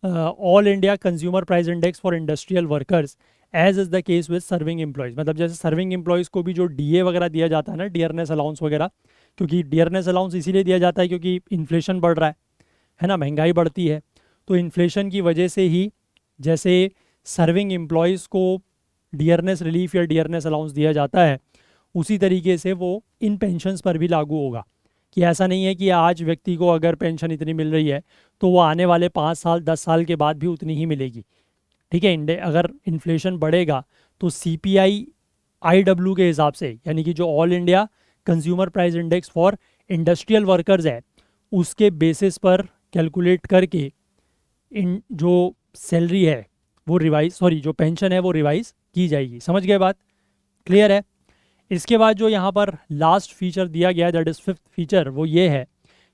all India consumer price index for industrial workers as is the case with serving employees. मतलब जैसे सर्विंग एम्प्लॉयज़ को भी जो डीए वगैरह दिया जाता है ना, डियरनेस अलाउंस वगैरह, क्योंकि डियरनेस अलाउंस इसीलिए दिया जाता है क्योंकि इन्फ्लेशन बढ़ रहा है ना, महंगाई बढ़ती है, तो इन्फ्लेशन की वजह से ही जैसे सर्विंग एम्प्लॉयज़ को डियरनेस रिलीफ या डियरनेस अलाउंस दिया जाता है, उसी तरीके से वो इन पेंशन्स पर भी लागू होगा। कि ऐसा नहीं है कि आज व्यक्ति को अगर पेंशन इतनी मिल रही है तो वो आने वाले 5 साल 10 साल के बाद भी उतनी ही मिलेगी। ठीक है, अगर इन्फ्लेशन बढ़ेगा तो सीपीआई आईडब्ल्यू के हिसाब से, यानी कि जो all India consumer price index for industrial workers है, उसके बेसिस पर कैलकुलेट करके इन जो सैलरी है वो रिवाइज, सॉरी, जो पेंशन है वो रिवाइज की जाएगी। समझ गए बात? क्लियर है? इसके बाद जो यहाँ पर लास्ट फीचर दिया गया है, दैट इज फिफ्थ फीचर, वो ये है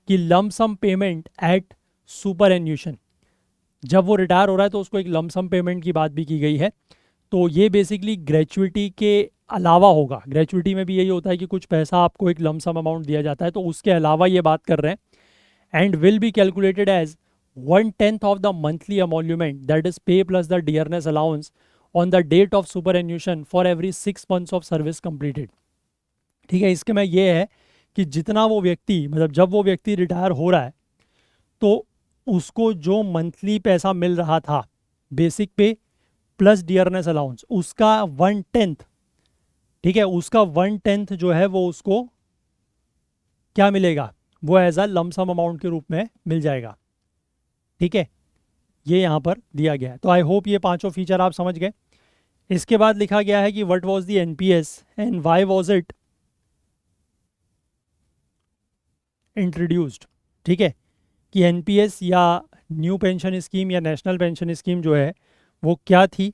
कि लमसम पेमेंट एट सुपर एन्यूशन। जब वो रिटायर हो रहा है तो उसको एक लमसम पेमेंट की बात भी की गई है। तो ये बेसिकली ग्रेचुइटी के अलावा होगा। ग्रेचुइटी में भी यही होता है कि कुछ पैसा आपको एक लमसम अमाउंट दिया जाता है, तो उसके अलावा ये बात कर रहे हैं। And will be calculated as 1/10 of the monthly emolument, that is pay plus the dearness allowance on the date of superannuation for every 6 months of service completed। ठीक है, इसके में ये है कि जितना वो व्यक्ति, मतलब जब वो व्यक्ति रिटायर हो रहा है तो उसको जो मंथली पैसा मिल रहा था बेसिक पे प्लस डियरनेस अलाउंस, उसका 1/10, ठीक है, उसका 1/10 जो है वो उसको क्या मिलेगा, वो एज अ लमसम अमाउंट के रूप में मिल जाएगा। ठीक है, ये यहाँ पर दिया गया है। तो आई होप ये पांचों फीचर आप समझ गए। इसके बाद लिखा गया है कि what was the NPS and why was it introduced. ठीक है, कि एनपीएस या न्यू पेंशन स्कीम या नेशनल पेंशन स्कीम जो है वो क्या थी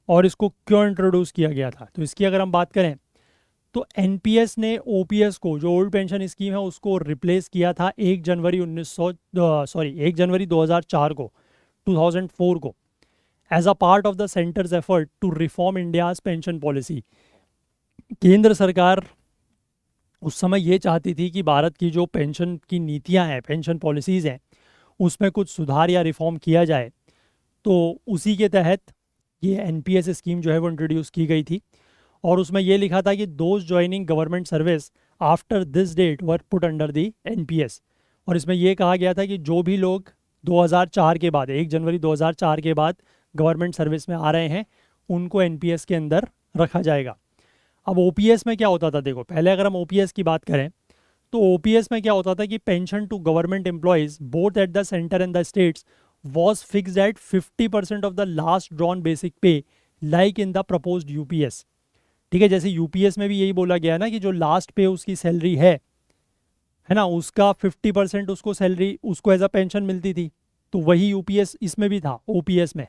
और इसको क्यों इंट्रोड्यूस किया गया था। तो इसकी अगर हम बात करें तो एनपीएस ने ओपीएस को, जो ओल्ड पेंशन स्कीम है, उसको रिप्लेस किया था 1 जनवरी 2004 को, 2004 को, as a part of the centre's effort to reform India's pension policy. केंद्र सरकार उस समय ये चाहती थी कि भारत की जो पेंशन की नीतियां हैं, पेंशन पॉलिसीज़ हैं, उसमें कुछ सुधार या रिफॉर्म किया जाए। तो उसी के तहत ये एनपीएस स्कीम जो है वो इंट्रोड्यूस की गई थी, और उसमें ये लिखा था कि those joining government service after this date were put under the NPS. और इसमें ये कहा गया था कि जो भी लोग 2004 के बाद, 1 जनवरी 2004 के बाद गवर्नमेंट सर्विस में आ रहे हैं, उनको एनपीएस के अंदर रखा जाएगा। अब ओपीएस में क्या होता था, देखो पहले अगर हम ओपीएस की बात करें तो ओपीएस में क्या होता था कि pension to government employees both at the centre and the states was fixed at 50% of the last drawn basic pay, like in the proposed UPS. ठीक है, जैसे यूपीएस में भी यही बोला गया है ना कि जो लास्ट पे उसकी सैलरी है ना, उसका 50% उसको सैलरी, उसको एज अ पेंशन मिलती थी। तो वही यूपीएस इसमें भी था, ओपीएस में।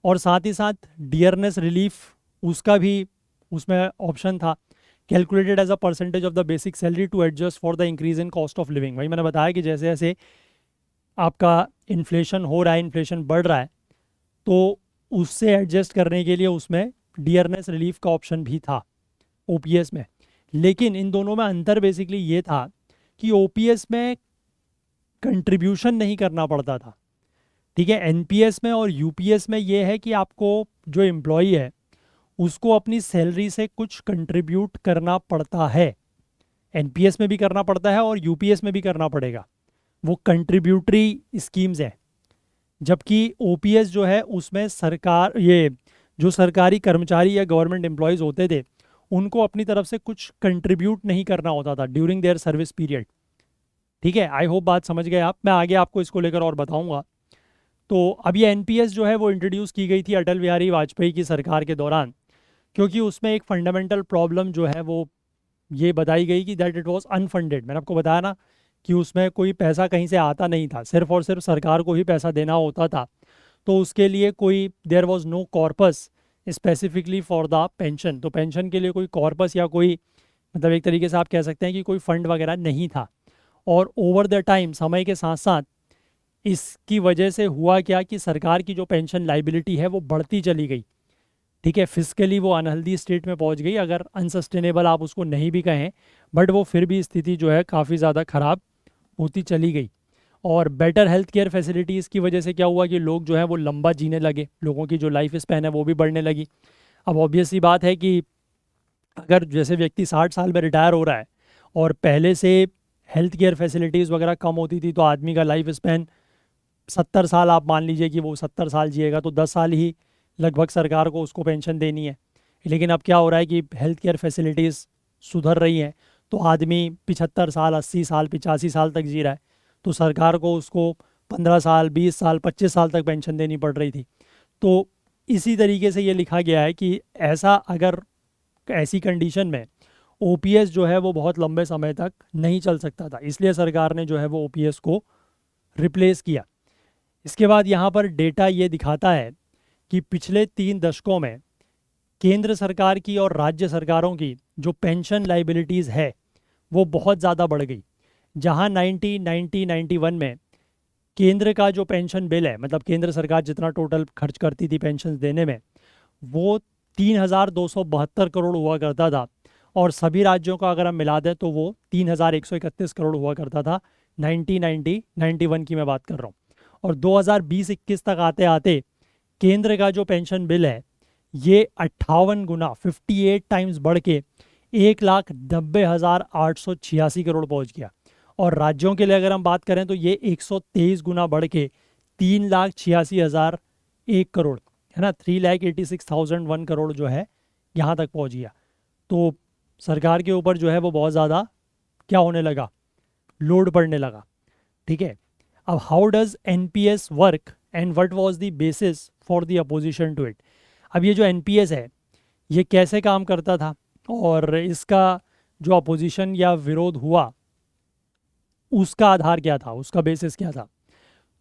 और साथ ही साथ डियरनेस रिलीफ, उसका भी उसमें ऑप्शन था calculated as a percentage of the basic salary to adjust for the increase in cost of living. वही मैंने बताया कि जैसे जैसे आपका इन्फ्लेशन हो रहा है, इन्फ्लेशन बढ़ रहा है, तो उससे एडजस्ट करने के लिए उसमें डियरनेस रिलीफ का ऑप्शन भी था ओपीएस में। लेकिन इन दोनों में अंतर बेसिकली ये था कि ओपीएस में कंट्रीब्यूशन नहीं करना पड़ता था, ठीक है। एनपीएस में और यूपीएस में ये है कि आपको जो एम्प्लॉई है उसको अपनी सैलरी से कुछ कंट्रीब्यूट करना पड़ता है। एनपीएस में भी करना पड़ता है और यूपीएस में भी करना पड़ेगा, वो कंट्रीब्यूटरी स्कीम्स हैं। जबकि ओपीएस जो है उसमें सरकार, ये जो सरकारी कर्मचारी या गवर्नमेंट एम्प्लॉयज़ होते थे उनको अपनी तरफ से कुछ कंट्रीब्यूट नहीं करना होता था ड्यूरिंग देयर सर्विस पीरियड, ठीक है। आई होप बात समझ गए आप। मैं आगे आपको इसको लेकर और बताऊंगा। तो अब ये एनपीएस जो है वो इंट्रोड्यूस की गई थी अटल बिहारी वाजपेयी की सरकार के दौरान, क्योंकि उसमें एक फंडामेंटल प्रॉब्लम जो है वो ये बताई गई कि दैट इट वाज अनफंडेड। मैंने आपको बताया ना कि उसमें कोई पैसा कहीं से आता नहीं था, सिर्फ और सिर्फ सरकार को ही पैसा देना होता था। तो उसके लिए कोई there was no corpus specifically for the pension. तो पेंशन के लिए कोई कॉर्पस या कोई, मतलब एक तरीके से आप कह सकते हैं कि कोई फंड वगैरह नहीं था। और ओवर द टाइम, समय के साथ साथ, इसकी वजह से हुआ क्या कि सरकार की जो पेंशन लाइबिलिटी है वो बढ़ती चली गई, ठीक है। फिजिकली वो अनहेल्दी स्टेट में पहुंच गई, अगर अनसस्टेनेबल आप उसको नहीं भी कहें, बट वो फिर भी स्थिति जो है काफ़ी ज़्यादा ख़राब होती चली गई। और बेटर हेल्थ केयर फैसिलिटीज़ की वजह से क्या हुआ कि लोग जो है वो लंबा जीने लगे, लोगों की जो लाइफ स्पैन है वो भी बढ़ने लगी। अब ऑब्वियस सी बात है कि अगर जैसे व्यक्ति 60 साल में रिटायर हो रहा है और पहले से हेल्थ केयर फैसिलिटीज़ वगैरह कम होती थी, तो आदमी का लाइफ स्पैन 70 साल, आप मान लीजिए कि वो 70 साल जिएगा, तो 10 साल ही लगभग सरकार को उसको पेंशन देनी है। लेकिन अब क्या हो रहा है कि हेल्थ केयर फैसिलिटीज़ सुधर रही हैं, तो आदमी 75 साल, 80 साल, 85 साल तक जी रहा है, तो सरकार को उसको 15 साल, 20 साल, 25 साल तक पेंशन देनी पड़ रही थी। तो इसी तरीके से ये लिखा गया है कि ऐसा, अगर ऐसी कंडीशन में ओपीएस जो है वो बहुत लंबे समय तक नहीं चल सकता था, इसलिए सरकार ने जो है वो ओपीएस को रिप्लेस किया। इसके बाद यहाँ पर डेटा ये दिखाता है कि पिछले 3 दशकों में केंद्र सरकार की और राज्य सरकारों की जो पेंशन लाइबिलिटीज़ है वो बहुत ज़्यादा बढ़ गई। जहाँ 1991 में केंद्र का जो पेंशन बिल है, मतलब केंद्र सरकार जितना टोटल खर्च करती थी पेंशन देने में, वो 3,272 करोड़ हुआ करता था। और सभी राज्यों का अगर हम मिला दें तो वो 3,131 करोड़ हुआ करता था। 1991 की मैं बात कर रहा हूँ। और 2020-21 तक आते आते केंद्र का जो पेंशन बिल है ये 58 गुना, 58 टाइम्स बढ़ के 1,90,886 करोड़ पहुंच गया। और राज्यों के लिए अगर हम बात करें तो ये 123 गुना बढ़ के 3,86,001 करोड़, है ना, 3,86,001 करोड़ जो है यहाँ तक पहुँच गया। तो सरकार के ऊपर जो है वो बहुत ज़्यादा क्या होने लगा, लोड पड़ने लगा, ठीक है। अब how does NPS work and what was the basis for the opposition to it. अब ये जो एनपीएस है ये कैसे काम करता था और इसका जो अपोजिशन या विरोध हुआ उसका आधार क्या था, उसका बेसिस क्या था।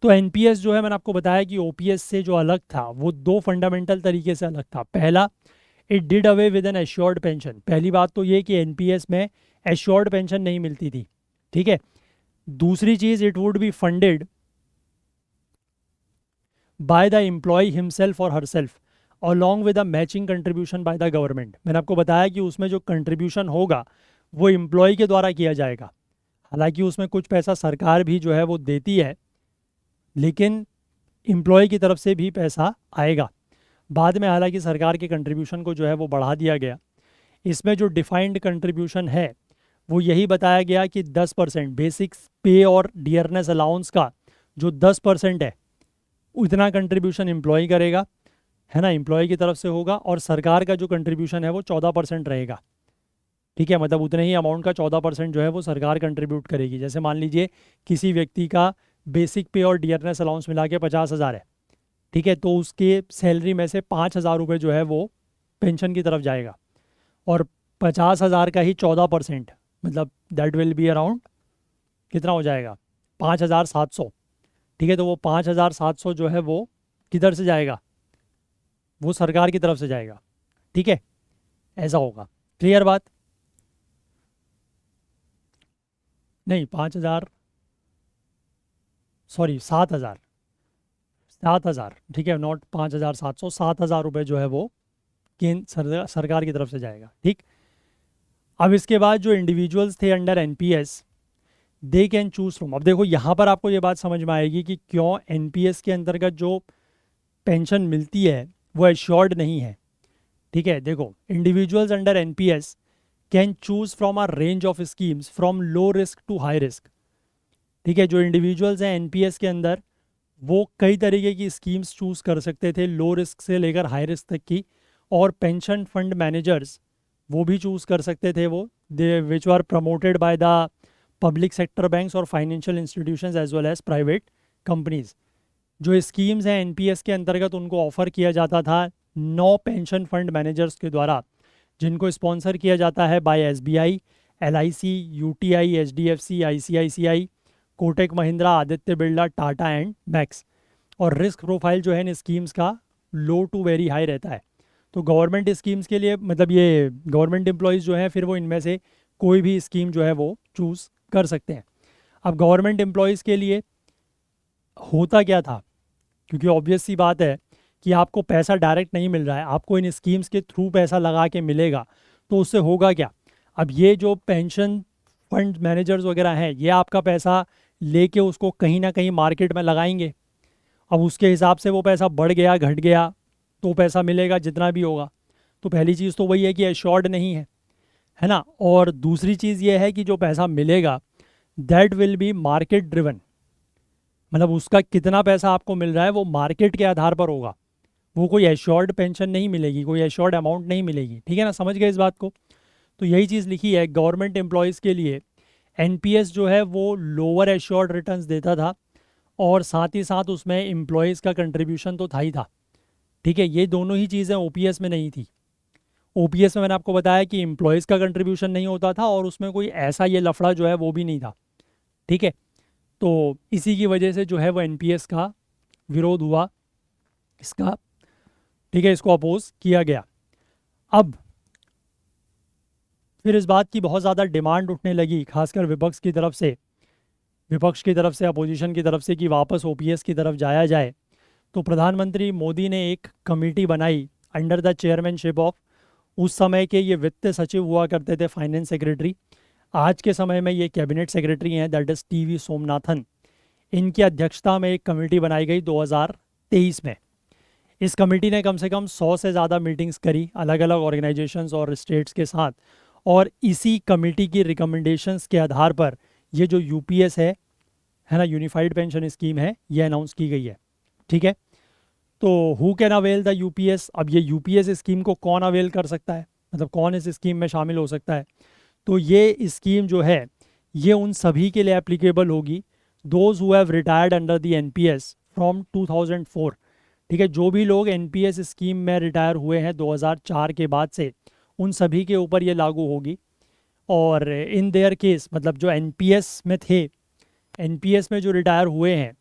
तो एनपीएस जो है, मैंने आपको बताया कि ओपीएस से जो अलग था वो दो फंडामेंटल तरीके से अलग था। पहला, it did away with an assured pension. पहली बात तो ये कि एनपीएस में एश्योर्ड पेंशन नहीं मिलती थी, ठीक है। दूसरी चीज़, it would be funded by the employee himself or herself along with a matching contribution by the government. मैंने आपको बताया कि उसमें जो कंट्रीब्यूशन होगा वो एम्प्लॉय के द्वारा किया जाएगा। हालांकि उसमें कुछ पैसा सरकार भी जो है वो देती है, लेकिन एम्प्लॉय की तरफ से भी पैसा आएगा। बाद में हालांकि सरकार के कंट्रीब्यूशन को जो है वो बढ़ा दिया गया। इसमें जो डिफाइंड कंट्रीब्यूशन है वो यही बताया गया कि 10% बेसिक पे और डियरनेस अलाउंस का जो 10% है उतना कंट्रीब्यूशन एम्प्लॉय करेगा, है ना, एम्प्लॉय की तरफ से होगा। और सरकार का जो कंट्रीब्यूशन है वो 14% रहेगा, ठीक है। मतलब उतने ही अमाउंट का 14% जो है वो सरकार कंट्रीब्यूट करेगी। जैसे मान लीजिए किसी व्यक्ति का बेसिक पे और डियरनेस अलाउंस मिला के 50,000 है, ठीक है, तो उसके सैलरी में से 5,000 रुपये जो है वो पेंशन की तरफ जाएगा। और 50,000 का ही 14%, मतलब दैट विल बी अराउंड कितना हो जाएगा, 5,700, ठीक है। तो वो 5,700 जो है वो किधर से जाएगा, वो सरकार की तरफ से जाएगा, ठीक है। ऐसा होगा। क्लियर बात? नहीं 5,000, सॉरी 7,000, 7,000, ठीक है, नॉट 5,700, 7,000 रुपये जो है वो केंद्र सरकार की तरफ से जाएगा। ठीक। अब इसके बाद जो इंडिविजुअल्स थे under NPS, they can choose from. अब देखो यहाँ पर आपको ये बात समझ में आएगी कि क्यों एनपीएस के अंतर्गत जो पेंशन मिलती है वो एश्योर्ड नहीं है। ठीक है, देखो individuals under NPS can choose from a range of schemes from low risk to high risk. ठीक है, जो इंडिविजुअल्स हैं एनपीएस के अंदर वो कई तरीके की स्कीम्स चूज कर सकते थे, लो रिस्क से लेकर हाई रिस्क तक की। और पेंशन फंड मैनेजर्स वो भी चूज कर सकते थे, वो they which are promoted by the public sector banks और financial institutions as well as private companies. जो स्कीम्स हैं एनपीएस के अंतर्गत उनको ऑफर किया जाता था 9 पेंशन फंड मैनेजर्स के द्वारा, जिनको स्पॉन्सर किया जाता है by SBI, LIC, UTI, HDFC, ICICI, Kotak Mahindra, Aditya Birla, Tata and Max. और रिस्क प्रोफाइल जो है इन स्कीम्स का लो टू वेरी हाई रहता है। तो गवर्नमेंट स्कीम्स के लिए मतलब ये गवर्नमेंट एम्प्लॉयज़ जो हैं फिर वो इनमें से कोई भी स्कीम जो है वो चूज़ कर सकते हैं। अब गवर्नमेंट एम्प्लॉयज़ के लिए होता क्या था, क्योंकि ऑब्वियस सी बात है कि आपको पैसा डायरेक्ट नहीं मिल रहा है, आपको इन स्कीम्स के थ्रू पैसा लगा के मिलेगा, तो उससे होगा क्या। अब ये जो पेंशन फंड मैनेजर्स वगैरह हैं ये आपका पैसा लेके उसको कहीं ना कहीं मार्केट में लगाएंगे। अब उसके हिसाब से वो पैसा बढ़ गया घट गया तो पैसा मिलेगा जितना भी होगा। तो पहली चीज़ तो वही है कि एश्योर्ड नहीं है ना। और दूसरी चीज़ ये है कि जो पैसा मिलेगा that will B market driven, मतलब उसका कितना पैसा आपको मिल रहा है वो मार्केट के आधार पर होगा। वो कोई एश्योर्ड पेंशन नहीं मिलेगी, कोई एश्योर्ड अमाउंट नहीं मिलेगी। ठीक है ना, समझ गए इस बात को। तो यही चीज़ लिखी है गवर्नमेंट एम्प्लॉयज़ के लिए एनपीएस जो है वो लोअर एश्योर्ड रिटर्न्स देता था, और साथ ही साथ उसमें एम्प्लॉयज़ का कंट्रीब्यूशन तो था ही था। ठीक है, ये दोनों ही चीज़ें ओपीएस में नहीं थी। ओपीएस में मैंने आपको बताया कि एम्प्लॉयज़ का कंट्रीब्यूशन नहीं होता था और उसमें कोई ऐसा ये लफड़ा जो है वो भी नहीं था। ठीक है, तो इसी की वजह से जो है वो एनपीएस का विरोध हुआ इसका। ठीक है, इसको अपोज किया गया। अब फिर इस बात की बहुत ज़्यादा डिमांड उठने लगी, खासकर विपक्ष की तरफ से अपोजिशन की तरफ से, कि वापस ओपीएस की तरफ जाया जाए। तो प्रधानमंत्री मोदी ने एक कमेटी बनाई अंडर द चेयरमैनशिप ऑफ, उस समय के ये वित्त सचिव हुआ करते थे, फाइनेंस सेक्रेटरी। आज के समय में ये कैबिनेट सेक्रेटरी हैं, दैट इज़ टीवी सोमनाथन। इनकी अध्यक्षता में एक कमेटी बनाई गई 2023 में। इस कमेटी ने कम से कम 100 से ज़्यादा मीटिंग्स करी अलग अलग ऑर्गेनाइजेशंस और स्टेट्स के साथ, और इसी कमेटी की रिकमेंडेशंस के आधार पर ये जो यूपीएस है ना, यूनिफाइड पेंशन स्कीम है, ये अनाउंस की गई है। ठीक है, तो who can avail the UPS. अब ये यूपीएस स्कीम को कौन अवेल कर सकता है, मतलब कौन इस स्कीम में शामिल हो सकता है। तो ये स्कीम जो है ये उन सभी के लिए एप्लीकेबल होगी those who have retired under the NPS from 2004। ठीक है, जो भी लोग एनपीएस स्कीम में रिटायर हुए हैं 2004 के बाद से, उन सभी के ऊपर ये लागू होगी। और इन देयर केस, मतलब जो एनपीएस में थे, एनपीएस में जो रिटायर हुए हैं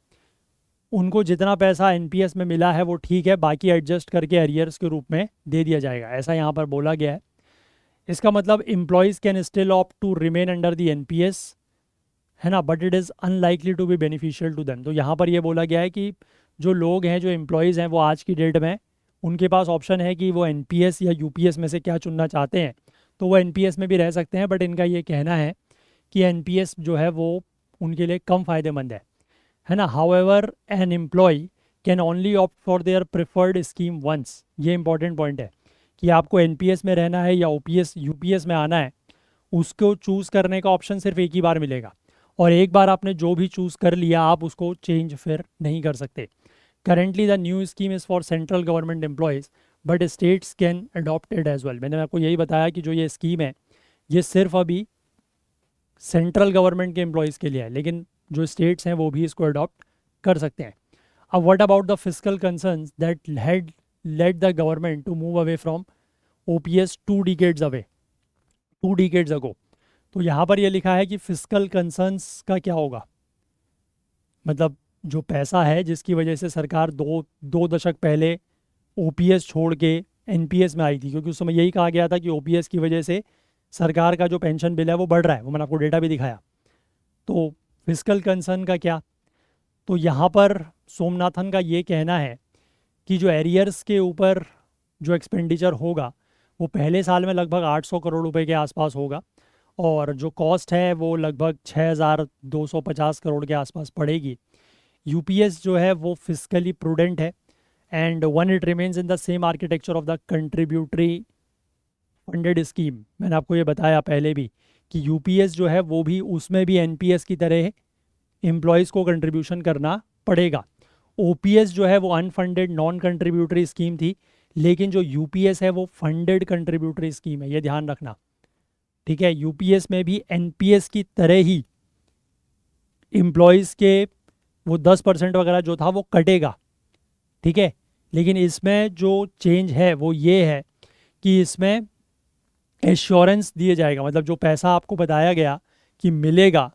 उनको जितना पैसा एनपीएस में मिला है वो ठीक है, बाकी एडजस्ट करके एरियर्स के रूप में दे दिया जाएगा, ऐसा यहाँ पर बोला गया है। इसका मतलब employees can still opt to remain under the NPS, है ना, but it is unlikely to be beneficial to them. तो यहाँ पर ये बोला गया है कि जो लोग हैं, जो एम्प्लॉयज़ हैं, वो आज की डेट में उनके पास ऑप्शन है कि वो एनपीएस या यूपीएस में से क्या चुनना चाहते हैं। तो वो एनपीएस में भी रह सकते हैं, बट इनका ये कहना है कि एनपीएस जो है वो उनके लिए कम फ़ायदेमंद है ना। However an employee can only opt for their preferred scheme once. ये इंपॉर्टेंट पॉइंट है कि आपको एनपीएस में रहना है या ओपीएस यूपीएस में आना है, उसको चूज़ करने का ऑप्शन सिर्फ एक ही बार मिलेगा, और एक बार आपने जो भी चूज़ कर लिया आप उसको चेंज फिर नहीं कर सकते। Currently the new scheme is for central government employees but states can adopt it as well. मैंने आपको यही बताया कि जो ये स्कीम है ये सिर्फ अभी सेंट्रल गवर्नमेंट के एम्प्लॉयज़ के लिए है, लेकिन जो स्टेट्स हैं वो भी इसको अडॉप्ट कर सकते हैं। अब what about the fiscal concerns that had led the government to move away from OPS 2 decades ago. तो यहाँ पर ये लिखा है कि फिस्कल कंसर्न्स का क्या होगा, मतलब जो पैसा है जिसकी वजह से सरकार दो दशक पहले ओपीएस छोड़ के एनपीएस में आई थी, क्योंकि उस समय यही कहा गया था कि ओपीएस की वजह से सरकार का जो पेंशन बिल है वो बढ़ रहा है। वो मैंने आपको डेटा भी दिखाया। तो फिस्कल कंसर्न का क्या, तो यहाँ पर सोमनाथन का ये कहना है कि जो एरियर्स के ऊपर जो एक्सपेंडिचर होगा वो पहले साल में लगभग 800 करोड़ रुपए के आसपास होगा, और जो कॉस्ट है वो लगभग 6250 करोड़ के आसपास पड़ेगी। यूपीएस जो है वो फिस्कली प्रूडेंट है, and one it remains in the same architecture of the contributory funded scheme. मैंने आपको ये बताया पहले भी कि यूपीएस जो है वो भी, उसमें भी एनपीएस की तरह एम्प्लॉयज़ को कंट्रीब्यूशन करना पड़ेगा। ओपीएस जो है वो अनफंडेड नॉन कंट्रीब्यूटरी स्कीम थी, लेकिन जो यूपीएस है वो फंडेड कंट्रीब्यूटरी स्कीम है, ये ध्यान रखना। ठीक है, यूपीएस में भी एनपीएस की तरह ही एम्प्लॉयज़ के वो 10% वगैरह जो था वो कटेगा। ठीक है, लेकिन इसमें जो चेंज है वो ये है कि इसमें एश्योरेंस दिए जाएगा, मतलब जो पैसा आपको बताया गया कि मिलेगा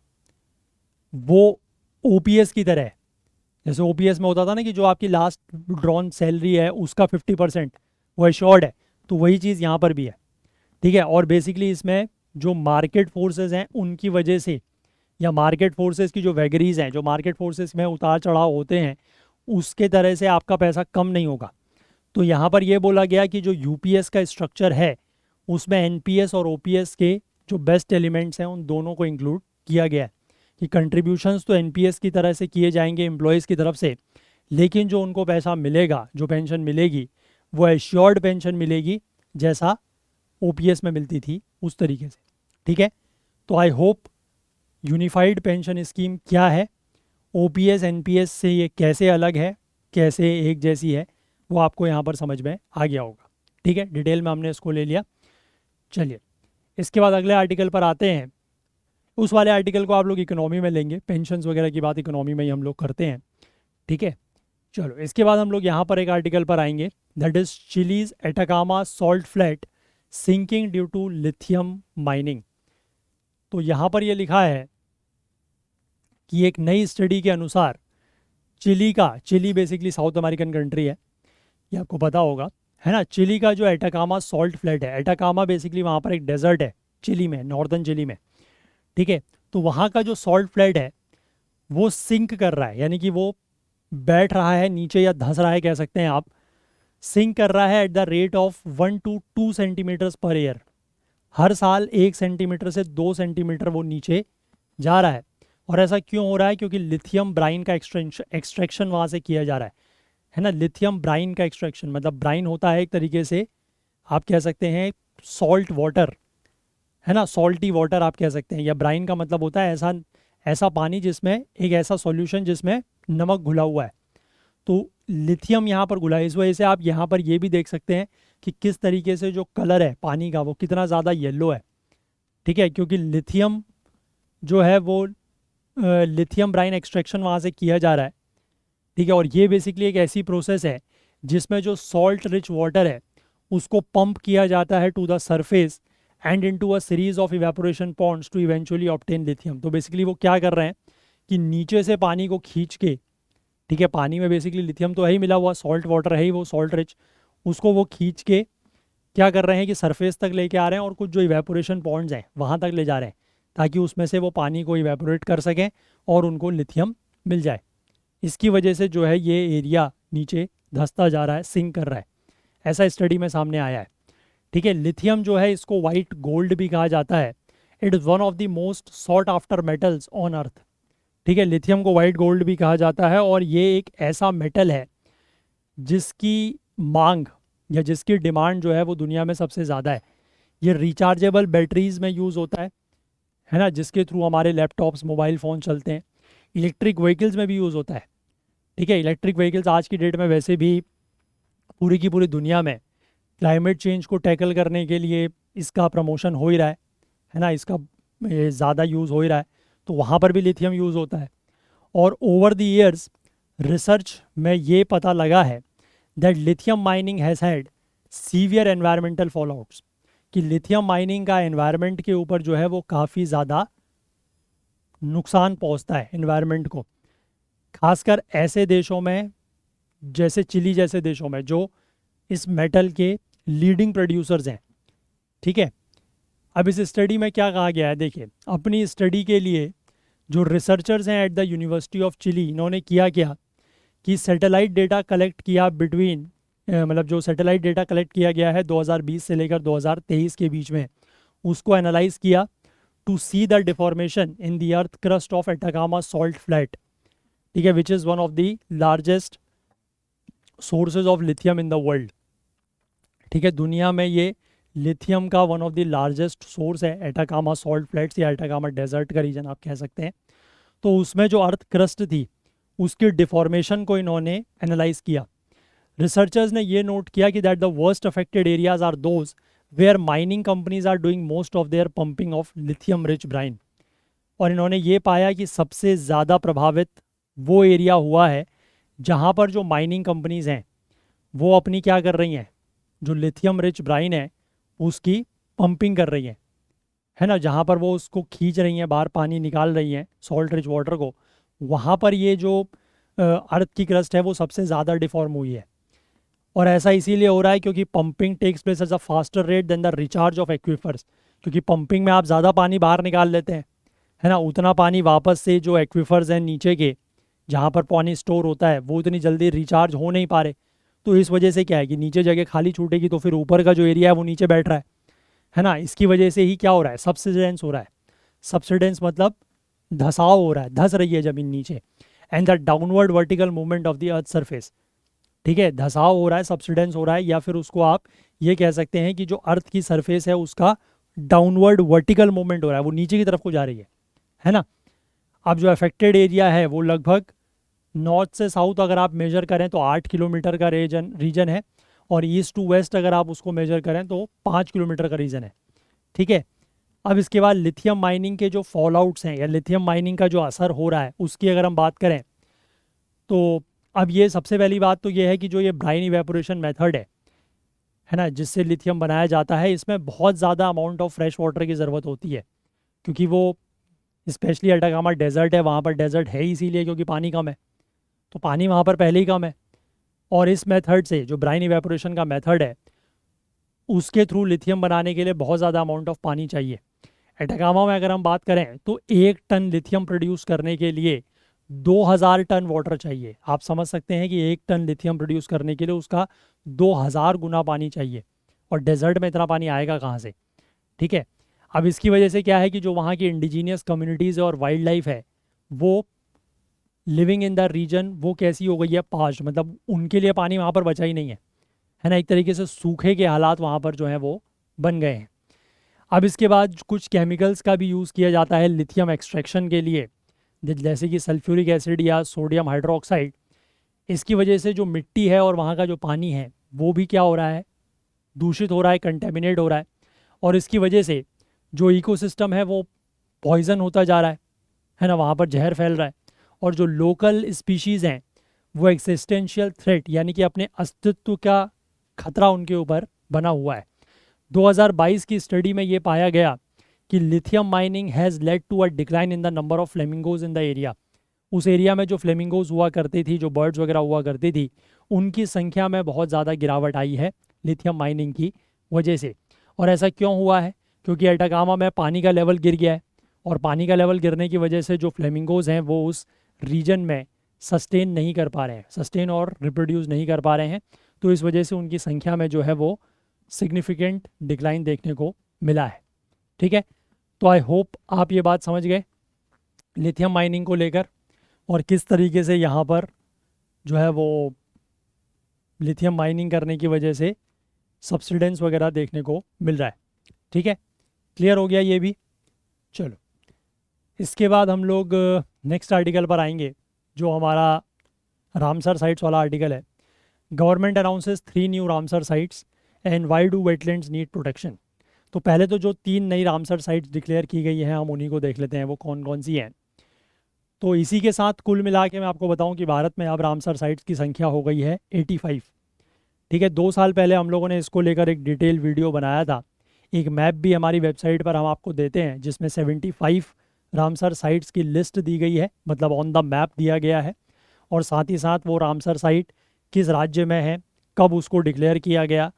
वो ओपीएस की तरह है। जैसे ओपीएस में होता था ना कि जो आपकी लास्ट ड्रॉन सैलरी है उसका 50% वो एश्योर्ड है, तो वही चीज़ यहाँ पर भी है। ठीक है, और बेसिकली इसमें जो मार्केट फोर्सेस हैं उनकी वजह से, या मार्केट फोर्सेस की जो वैगरीज हैं, जो मार्केट फोर्सेस में उतार चढ़ाव होते हैं, उसके तरह से आपका पैसा कम नहीं होगा। तो यहाँ पर यह बोला गया कि जो यूपीएस का स्ट्रक्चर है उसमें एनपीएस और ओपीएस के जो बेस्ट एलिमेंट्स हैं उन दोनों को इंक्लूड किया गया है कि कंट्रीब्यूशंस तो एनपीएस की तरह से किए जाएंगे एम्प्लॉयज़ की तरफ से, लेकिन जो उनको पैसा मिलेगा, जो पेंशन मिलेगी, वो एश्योर्ड पेंशन मिलेगी जैसा ओपीएस में मिलती थी उस तरीके से। ठीक है, तो I hope unified pension scheme क्या है, ओपीएस एनपीएस से ये कैसे अलग है, कैसे एक जैसी है, वो आपको यहाँ पर समझ में आ गया होगा। ठीक है, डिटेल में हमने इसको ले लिया। चलिए, इसके बाद अगले आर्टिकल पर आते हैं। उस वाले आर्टिकल को आप लोग इकोनॉमी में लेंगे, पेंशन्स वगैरह की बात इकोनॉमी में ही हम लोग करते हैं। ठीक है, चलो इसके बाद हम लोग यहाँ पर एक आर्टिकल पर आएंगे, that is Chile's Atacama salt flat sinking due to lithium mining. तो यहाँ पर ये लिखा है कि एक नई स्टडी के अनुसार Chile basically South American country है, ये आपको पता होगा, है ना। चिली का जो एटाकामा सॉल्ट फ्लैट है, एटाकामा बेसिकली वहाँ पर एक डेजर्ट है चिली में, नॉर्दर्न चिली में। ठीक है, तो वहाँ का जो सॉल्ट फ्लैट है वो सिंक कर रहा है, यानी कि वो बैठ रहा है नीचे या धंस रहा है कह सकते हैं आप, सिंक कर रहा है at the rate of 1 to 2 centimetres per year. हर साल 1 सेंटीमीटर से 2 सेंटीमीटर वो नीचे जा रहा है। और ऐसा क्यों हो रहा है, क्योंकि लिथियम ब्राइन का एक्सट्रैक्शन वहाँ से किया जा रहा है ना। लिथियम ब्राइन का एक्सट्रैक्शन मतलब ब्राइन होता है एक तरीके से आप कह सकते हैं सॉल्ट वाटर, है ना, सॉल्टी वाटर आप कह सकते हैं, या ब्राइन का मतलब होता है ऐसा ऐसा पानी जिसमें एक ऐसा सॉल्यूशन जिसमें नमक घुला हुआ है। तो लिथियम यहाँ पर घुला है, इस वजह से आप यहाँ पर ये भी देख सकते हैं कि किस तरीके से जो कलर है पानी का वो कितना ज़्यादा येलो है। ठीक है, क्योंकि लिथियम जो है वो लिथियम ब्राइन एक्सट्रैक्शन वहाँ से किया जा रहा है। ठीक है, और ये बेसिकली एक ऐसी प्रोसेस है जिसमें जो सॉल्ट रिच वाटर है उसको पंप किया जाता है to the surface and into a series of evaporation ponds to eventually obtain lithium. तो बेसिकली वो क्या कर रहे हैं कि नीचे से पानी को खींच के, ठीक है, पानी में बेसिकली लिथियम तो है ही मिला हुआ, सॉल्ट वाटर है ही वो सॉल्ट रिच, उसको वो खींच के क्या कर रहे हैं कि सरफेस तक लेके आ रहे हैं और कुछ जो इवेपोरेशन पॉन्ड्स हैं वहाँ तक ले जा रहे हैं, ताकि उसमें से वो पानी को इवेपोरेट कर सकें और उनको लिथियम मिल जाए। इसकी वजह से जो है ये एरिया नीचे धंसता जा रहा है, सिंक कर रहा है, ऐसा स्टडी में सामने आया है। ठीक है, लिथियम जो है इसको वाइट गोल्ड भी कहा जाता है। It is one of the most sought after metals on earth. ठीक है, लिथियम को वाइट गोल्ड भी कहा जाता है, और ये एक ऐसा मेटल है जिसकी मांग या जिसकी डिमांड जो है वो दुनिया में सबसे ज़्यादा है। ये रिचार्जेबल बैटरीज में यूज़ होता है ना, जिसके थ्रू हमारे लैपटॉप्स मोबाइल फ़ोन चलते हैं। इलेक्ट्रिक व्हीकल्स में भी यूज़ होता है। ठीक है, इलेक्ट्रिक व्हीकल्स आज की डेट में वैसे भी पूरी की पूरी दुनिया में क्लाइमेट चेंज को टैकल करने के लिए इसका प्रमोशन हो ही रहा है ना, इसका ज़्यादा यूज़ हो ही रहा है, तो वहाँ पर भी लिथियम यूज़ होता है। और ओवर द ईयर्स रिसर्च में ये पता लगा है that lithium mining has had severe environmental fallouts, कि लिथियम माइनिंग का एनवायरनमेंट के ऊपर जो है वो काफ़ी ज़्यादा नुकसान पहुंचता है एनवायरनमेंट को, खासकर ऐसे देशों में जैसे चिली जैसे देशों में जो इस मेटल के लीडिंग प्रोड्यूसर्स हैं, ठीक है। अब इस स्टडी में क्या कहा गया है, देखिए अपनी स्टडी के लिए जो रिसर्चर्स हैं at the University of Chile, इन्होंने किया क्या कि सैटेलाइट डेटा कलेक्ट किया बिटवीन मतलब जो सैटेलाइट डेटा कलेक्ट किया गया है 2020 से लेकर 2023 के बीच में, उसको एनालाइज किया to see the deformation in the earth crust of Atacama salt flat, ठीक है, which is one of the largest sources of lithium in the world, ठीक है। दुनिया में ये लिथियम का one of the largest source है, एटाकामा सॉल्ट फ्लैट्स या एटाकामा डेजर्ट का रीजन आप कह सकते हैं। तो उसमें जो अर्थ क्रस्ट थी उसकी डिफॉर्मेशन को इन्होंने एनालाइज किया। रिसर्चर्स ने ये नोट किया कि that the worst affected areas are those where mining companies are doing most of their pumping of lithium rich brine. और इन्होंने ये पाया कि सबसे ज़्यादा प्रभावित वो एरिया हुआ है जहाँ पर जो माइनिंग कंपनीज हैं वो अपनी क्या कर रही हैं, जो लिथियम रिच ब्राइन है उसकी पंपिंग कर रही हैं, है ना, जहाँ पर वो उसको खींच रही हैं, बाहर पानी निकाल रही हैं सॉल्ट रिच वाटर को, वहाँ पर ये जो अर्थ की क्रस्ट है वो सबसे ज़्यादा डिफॉर्म हुई है। और ऐसा इसीलिए हो रहा है क्योंकि pumping takes place at a faster rate than the recharge of aquifers, क्योंकि पंपिंग में आप ज़्यादा पानी बाहर निकाल लेते हैं, है ना, उतना पानी वापस से जो एक्विफर्स हैं नीचे के जहाँ पर पानी स्टोर होता है वो उतनी जल्दी रिचार्ज हो नहीं पा रहे। तो इस वजह से क्या है कि नीचे जगह खाली छूटेगी तो फिर ऊपर का जो एरिया है वो नीचे बैठ रहा है ना। इसकी वजह से ही क्या हो रहा है, सब्सिडेंस हो रहा है। सब्सिडेंस मतलब धसाव हो रहा है, धस रही है ज़मीन नीचे। And the downward vertical movement of the earth surface, ठीक है, धसाव हो रहा है, सब्सिडेंस हो रहा है, या फिर उसको आप ये कह सकते हैं कि जो अर्थ की सरफेस है उसका डाउनवर्ड वर्टिकल मूवमेंट हो रहा है, वो नीचे की तरफ को जा रही है ना। अब जो अफेक्टेड एरिया है वो लगभग नॉर्थ से साउथ अगर आप मेजर करें तो 8 किलोमीटर का रीजन है, और ईस्ट टू वेस्ट अगर आप उसको मेजर करें तो 5 किलोमीटर का रीजन है, ठीक है। अब इसके बाद लिथियम माइनिंग के जो फॉल आउट्स हैं या लिथियम माइनिंग का जो असर हो रहा है उसकी अगर हम बात करें तो अब ये सबसे पहली बात तो ये है कि जो ये ब्राइन इवेपोरेशन मेथड है ना, जिससे लिथियम बनाया जाता है, इसमें बहुत ज़्यादा अमाउंट ऑफ फ्रेश वाटर की ज़रूरत होती है, क्योंकि वो स्पेशली अटाकामा डेजर्ट है, वहाँ पर डेजर्ट है इसीलिए क्योंकि पानी कम है, तो पानी वहाँ पर पहले ही कम है। और इस मेथड से जो ब्राइन इवेपोरेशन का मेथड है उसके थ्रू लिथियम बनाने के लिए बहुत ज़्यादा अमाउंट ऑफ पानी चाहिए। एटाकामा में अगर हम बात करें तो 1 टन लिथियम प्रोड्यूस करने के लिए 2000 टन वाटर चाहिए। आप समझ सकते हैं कि 1 टन लिथियम प्रोड्यूस करने के लिए उसका 2000 गुना पानी चाहिए, और डेजर्ट में इतना पानी आएगा कहाँ से, ठीक है। अब इसकी वजह से क्या है कि जो वहाँ की इंडिजीनियस कम्युनिटीज़ और वाइल्ड लाइफ है वो लिविंग इन द रीजन वो कैसी हो गई है, पास्ट, मतलब उनके लिए पानी वहाँ पर बचा ही नहीं है ना, एक तरीके से सूखे के हालात वहाँ पर जो हैं वो बन गए हैं। अब इसके बाद कुछ केमिकल्स का भी यूज़ किया जाता है लिथियम एक्सट्रैक्शन के लिए, जैसे कि सल्फ्यूरिक एसिड या सोडियम हाइड्रोक्साइड। इसकी वजह से जो मिट्टी है और वहाँ का जो पानी है वो भी क्या हो रहा है, दूषित हो रहा है, कंटेमिनेट हो रहा है, और इसकी वजह से जो इकोसिस्टम है वो पॉइजन होता जा रहा है ना, वहाँ पर जहर फैल रहा है, और जो लोकल स्पीशीज़ हैं वो एक्सिस्टेंशियल थ्रेट यानी कि अपने अस्तित्व का खतरा उनके ऊपर बना हुआ है। 2022 की स्टडी में ये पाया गया कि lithium mining has led to a decline in the number of flamingos in the area. उस एरिया में जो फ्लेमिंगोज हुआ करती थी, जो बर्ड्स वगैरह हुआ करती थी, उनकी संख्या में बहुत ज़्यादा गिरावट आई है लिथियम माइनिंग की वजह से। और ऐसा क्यों हुआ है, क्योंकि एटाकामा में पानी का लेवल गिर गया है, और पानी का लेवल गिरने की वजह से जो फ्लेमिंगोज हैं वो उस रीजन में सस्टेन नहीं कर पा रहे हैं, सस्टेन और रिप्रोड्यूस नहीं कर पा रहे हैं, तो इस वजह से उनकी संख्या में जो है वो सिग्निफिकेंट डिक्लाइन देखने को मिला है, ठीक है। तो आई होप आप ये बात समझ गए लिथियम माइनिंग को लेकर, और किस तरीके से यहाँ पर जो है वो लिथियम माइनिंग करने की वजह से सब्सिडेंस वगैरह देखने को मिल रहा है, ठीक है। क्लियर हो गया ये भी। चलो इसके बाद हम लोग नेक्स्ट आर्टिकल पर आएंगे, जो हमारा रामसर साइट्स वाला आर्टिकल है। Government announces 3 new Ramsar sites and why do wetlands need protection. तो पहले तो जो 3 नई रामसर साइट्स डिक्लेयर की गई हैं हम उन्हीं को देख लेते हैं, वो कौन कौन सी हैं। तो इसी के साथ कुल मिला के मैं आपको बताऊं कि भारत में अब रामसर साइट्स की संख्या हो गई है 85, ठीक है। 2 साल पहले हम लोगों ने इसको लेकर एक डिटेल वीडियो बनाया था, एक मैप भी हमारी वेबसाइट पर हम आपको देते हैं जिसमें 75 रामसर साइट्स की लिस्ट दी गई है, मतलब ऑन द मैप दिया गया है, और साथ ही साथ वो रामसर साइट किस राज्य में है, कब उसको डिक्लेयर किया गया,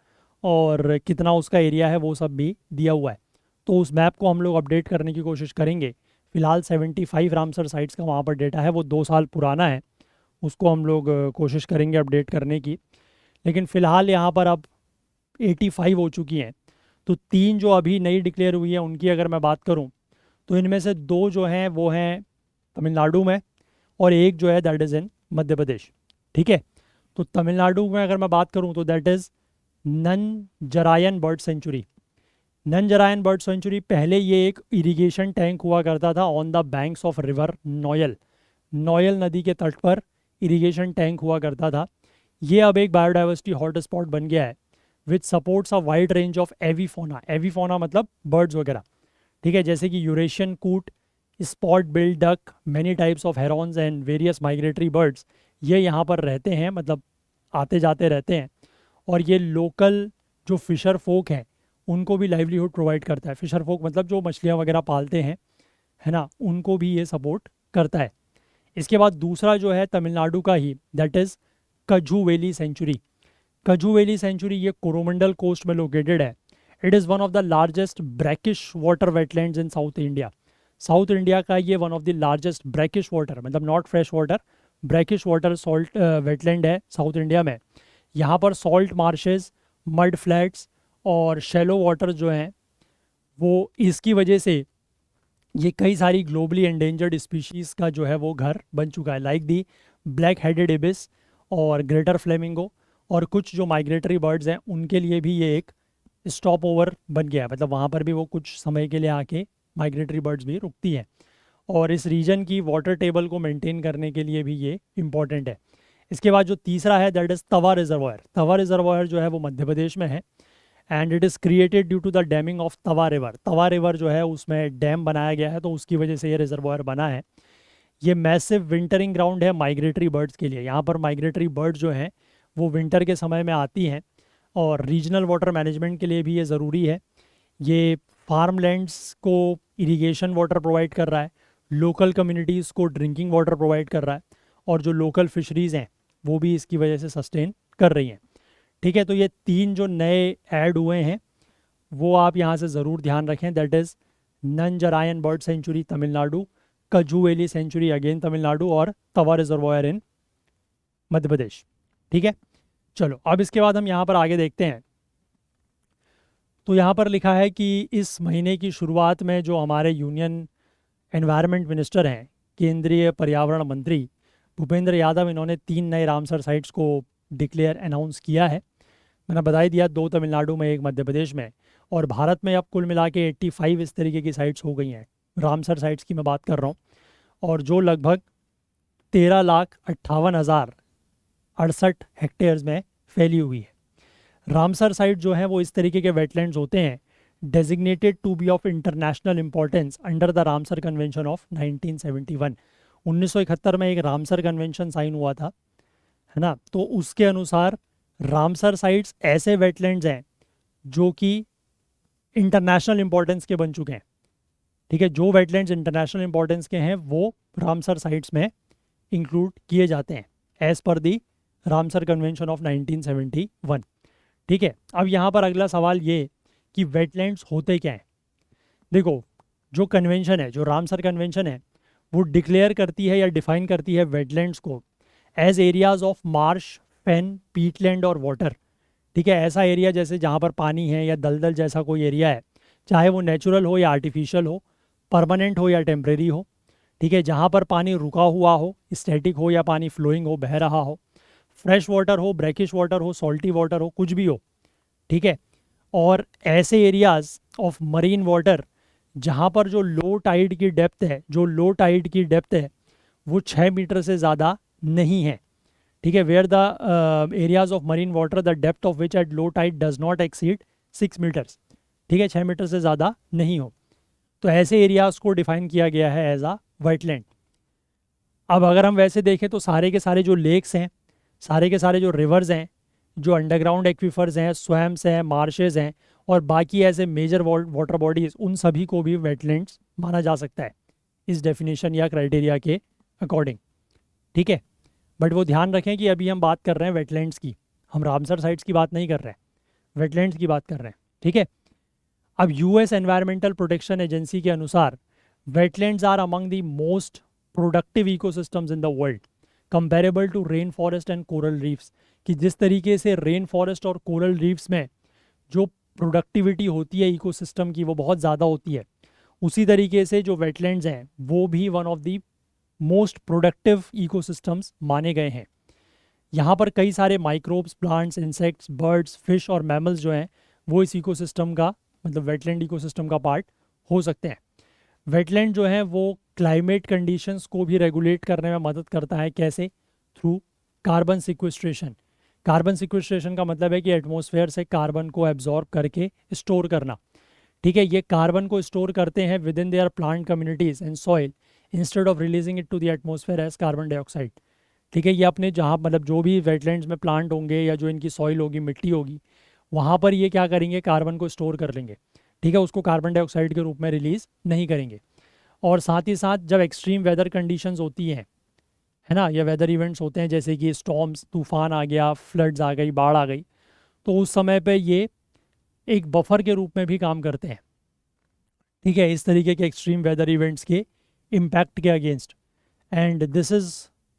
और कितना उसका एरिया है वो सब भी दिया हुआ है। तो उस मैप को हम लोग अपडेट करने की कोशिश करेंगे। फ़िलहाल 75 रामसर साइट्स का वहाँ पर डेटा है, वो 2 साल पुराना है, उसको हम लोग कोशिश करेंगे अपडेट करने की। लेकिन फ़िलहाल यहाँ पर अब 85 हो चुकी हैं। तो 3 जो अभी नई डिक्लेयर हुई है उनकी अगर मैं बात करूँ, तो इनमें से 2 जो हैं वो हैं तमिलनाडु में, और एक जो है that is in Madhya Pradesh. ठीक है, तो तमिलनाडु में अगर मैं बात करूँ तो that is Nanjarayan bird sanctuary. Nanjarayan bird sanctuary, पहले ये एक इरिगेशन टैंक हुआ करता था on the banks of river Noyyal. Noyyal नदी के तट पर इरिगेशन टैंक हुआ करता था। ये अब एक बायोडाइवर्सिटी हॉटस्पॉट बन गया है which supports a wide range of avifauna. Avifauna मतलब बर्ड्स वगैरह, ठीक है, जैसे कि Eurasian coot, spot billed duck, many types of herons and various migratory birds, ये यहाँ पर रहते हैं, मतलब आते जाते रहते हैं। और ये लोकल जो फिशर फोक हैं उनको भी लाइवलीहुड प्रोवाइड करता है। फिशर फोक मतलब जो मछलियाँ वगैरह पालते हैं, है ना, उनको भी ये सपोर्ट करता है। इसके बाद दूसरा जो है तमिलनाडु का ही, that is Kazhuveli sanctuary. Kazhuveli sanctuary ये कोरोमंडल कोस्ट में लोकेटेड है। It is one of the largest brackish water wetlands in South India. South India का ये one of the largest brackish water, मतलब not fresh water, brackish water salt wetland है South India में। यहाँ पर salt marshes, mud flats और shallow water जो हैं वो इसकी वजह से ये कई सारी ग्लोबली एंडेंजर्ड स्पीशीज़ का जो है वो घर बन चुका है, like the black headed ibis और ग्रेटर फ्लेमिंगो, और कुछ जो माइग्रेटरी बर्ड्स हैं उनके लिए भी ये एक स्टॉप ओवर बन गया है। मतलब वहाँ पर भी वो कुछ समय के लिए आके माइग्रेटरी बर्ड्स भी रुकती हैं, और इस रीजन की वाटर टेबल को मेंटेन करने के लिए भी ये इम्पॉर्टेंट है। इसके बाद जो तीसरा है that is Tawa reservoir. Tawa reservoir जो है वो मध्य प्रदेश में है, and it is created due to the damming of Tawa river. Tawa river जो है उसमें डैम बनाया गया है, तो उसकी वजह से ये रिजर्वायर बना है। ये मैसिव विंटरिंग ग्राउंड है माइग्रेटरी बर्ड्स के लिए। यहाँ पर माइग्रेटरी बर्ड्स जो हैं वो विंटर के समय में आती हैं, और रीजनल वाटर मैनेजमेंट के लिए भी ये ज़रूरी है। ये फार्म लैंड्स को इरिगेशन वाटर प्रोवाइड कर रहा है, लोकल कम्युनिटीज़ को ड्रिंकिंग वाटर प्रोवाइड कर रहा है, और जो लोकल फिशरीज़ हैं वो भी इसकी वजह से सस्टेन कर रही हैं। ठीक है, तो ये 3 जो नए ऐड हुए हैं वो आप यहाँ से ज़रूर ध्यान रखें, that is Nanjarayan bird sanctuary Tamil Nadu, Kazhuveli sanctuary again Tamil Nadu, और तवा रिजर्वायर इन मध्य प्रदेश। ठीक है, चलो अब इसके बाद हम यहाँ पर आगे देखते हैं। तो यहाँ पर लिखा है कि इस महीने की शुरुआत में जो हमारे यूनियन एनवायरनमेंट मिनिस्टर हैं, केंद्रीय पर्यावरण मंत्री भूपेंद्र यादव, इन्होंने 3 नए रामसर साइट्स को डिक्लेयर अनाउंस किया है। मैंने बता ही दिया, 2 तमिलनाडु में, 1 मध्य प्रदेश में, और भारत में अब कुल मिला के 85 इस तरीके की साइट्स हो गई हैं। रामसर साइट्स की मैं बात कर रहा हूँ, और जो लगभग 13,58,068 हेक्टेयर्स में फैली हुई है। रामसर साइट जो है वो इस तरीके के वेटलैंड्स होते हैं designated to be of international importance under the Ramsar convention of 1971। 1971 में एक रामसर कन्वेंशन साइन हुआ था, है ना। तो उसके अनुसार रामसर साइट्स ऐसे वेटलैंड्स हैं जो कि इंटरनेशनल इंपॉर्टेंस के बन चुके हैं। ठीक है, जो वेटलैंड्स इंटरनेशनल इंपॉर्टेंस के हैं वो रामसर साइट्स में इंक्लूड किए जाते हैं as per the Ramsar convention of 1971। ठीक है, अब यहाँ पर अगला सवाल ये कि वेटलैंड्स होते क्या हैं। देखो, जो कन्वेंशन है, जो रामसर कन्वेंशन है, वो डिक्लेयर करती है या डिफाइन करती है वेटलैंड्स को as areas of marsh, fen, peatland और वाटर। ठीक है, ऐसा एरिया जैसे जहाँ पर पानी है या दलदल जैसा कोई एरिया है, चाहे वो नेचुरल हो या आर्टिफिशियल हो, परमानेंट हो या टेम्परेरी हो। ठीक है, जहाँ पर पानी रुका हुआ हो, स्टैटिक हो या पानी फ्लोइंग हो, बह रहा हो, फ्रेश वाटर हो, ब्रैकिश वाटर हो, सॉल्टी वाटर हो, कुछ भी हो। ठीक है, और ऐसे एरियाज ऑफ मरीन वाटर जहाँ पर जो लो टाइड की डेप्थ है, जो लो टाइड की डेप्थ है वो 6 मीटर से ज़्यादा नहीं है। ठीक है, where the areas of marine water the depth of which at low tide does not exceed 6 metres. ठीक है, 6 मीटर से ज़्यादा नहीं हो, तो ऐसे एरियाज़ को डिफाइन किया गया है एज आ वेटलैंड। अब अगर हम वैसे देखें तो सारे के सारे जो लेक्स हैं, सारे के सारे जो रिवर्स हैं, जो अंडरग्राउंड एक्वीफर्स हैं, स्वैम्स हैं, मार्शेज हैं, और बाकी ऐसे मेजर वाटर बॉडीज़, उन सभी को भी वेटलैंड्स माना जा सकता है इस डेफिनेशन या क्राइटेरिया के अकॉर्डिंग। ठीक है, बट वो ध्यान रखें कि अभी हम बात कर रहे हैं वेटलैंड्स की, हम रामसर साइट्स की बात नहीं कर रहे हैं। वेटलैंड्स की बात कर रहे हैं, ठीक है। अब यूएस एनवायरमेंटल प्रोटेक्शन एजेंसी के अनुसार wetlands are among the most productive ecosystems in the world comparable to rain forest and coral reefs. कि जिस तरीके से रेन फॉरेस्ट और कोरल रीफ्स में जो प्रोडक्टिविटी होती है इकोसिस्टम की वो बहुत ज़्यादा होती है, उसी तरीके से जो वेटलैंड्स हैं वो भी one of the most productive ecosystems माने गए हैं। यहाँ पर कई सारे microbes, plants, insects, birds, fish और मैमल्स जो हैं वो इस इकोसिस्टम का मतलब वेटलैंड इकोसिस्टम का पार्ट हो सकते हैं। वेटलैंड जो है वो क्लाइमेट कंडीशंस को भी रेगुलेट करने में मदद करता है। कैसे? Through carbon sequestration. Carbon sequestration का मतलब है कि एटमॉस्फेयर से कार्बन को एब्जॉर्ब करके स्टोर करना, ठीक है। ये कार्बन को स्टोर करते हैं within their plant communities and soil instead of releasing it to the atmosphere as carbon dioxide, ठीक है। ये अपने जहाँ मतलब जो भी वेटलैंड्स में प्लांट होंगे या जो इनकी सॉइल होगी, मिट्टी होगी, वहाँ पर ये क्या करेंगे, कार्बन को स्टोर कर लेंगे, ठीक है। उसको कार्बन डाइऑक्साइड के रूप में रिलीज़ नहीं करेंगे। और साथ ही साथ जब एक्सट्रीम वेदर कंडीशंस होती हैं, है ना, या वेदर इवेंट्स होते हैं जैसे कि स्टॉर्म्स, तूफान आ गया, फ्लड्स आ गई, बाढ़ आ गई, तो उस समय पे ये एक बफर के रूप में भी काम करते हैं, ठीक है, इस तरीके के एक्सट्रीम वेदर इवेंट्स के इम्पैक्ट के against. And this is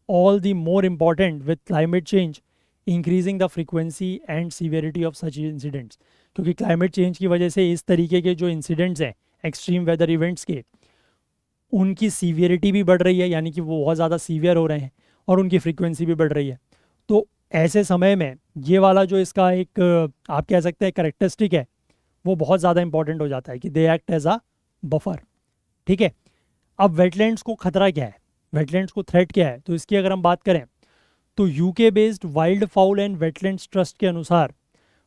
all the more important with climate change increasing the frequency and severity of such incidents. क्योंकि क्लाइमेट चेंज की वजह से इस तरीके के जो इंसिडेंट्स हैं एक्सट्रीम वेदर इवेंट्स के, उनकी सीवियरिटी भी बढ़ रही है, यानी कि वो बहुत ज़्यादा सीवियर हो रहे हैं, और उनकी फ्रीक्वेंसी भी बढ़ रही है। तो ऐसे समय में ये वाला जो इसका एक आप कह सकते हैं करेक्टरिस्टिक है, वो बहुत ज़्यादा इंपॉर्टेंट हो जाता है कि they act as a buffer, ठीक है। अब वेटलैंड्स को खतरा क्या है, वेटलैंड्स को थ्रेट क्या है, तो इसकी अगर हम बात करें तो UK based wildfowl and wetlands trust के अनुसार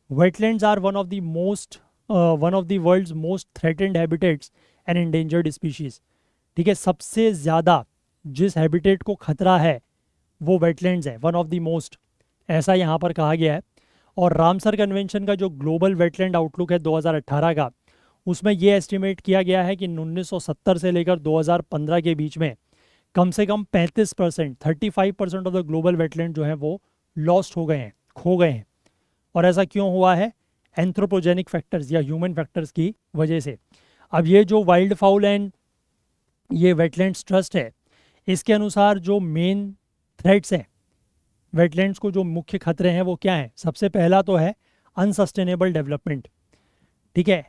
wetlands are one of the world's most threatened habitats and endangered species, ठीक है। सबसे ज़्यादा जिस हैबिटेट को खतरा है वो वेटलैंड्स है, वन ऑफ द मोस्ट, ऐसा यहाँ पर कहा गया है। और रामसर कन्वेंशन का जो ग्लोबल वेटलैंड आउटलुक है 2018 का, उसमें ये एस्टिमेट किया गया है कि 1970 से लेकर 2015 के बीच में कम से कम 35%, 35% ऑफ द ग्लोबल वेटलैंड जो है वो लॉस्ट हो गए हैं, खो गए हैं। और ऐसा क्यों हुआ है? एंथ्रोपोजेनिक फैक्टर्स या ह्यूमन फैक्टर्स की वजह से। अब ये जो वाइल्ड फाउल एंड ये वेटलैंड्स ट्रस्ट है, इसके अनुसार जो मेन थ्रेट्स हैं वेटलैंड्स को, जो मुख्य खतरे हैं वो क्या हैं? सबसे पहला तो है अनसस्टेनेबल डेवलपमेंट, ठीक है।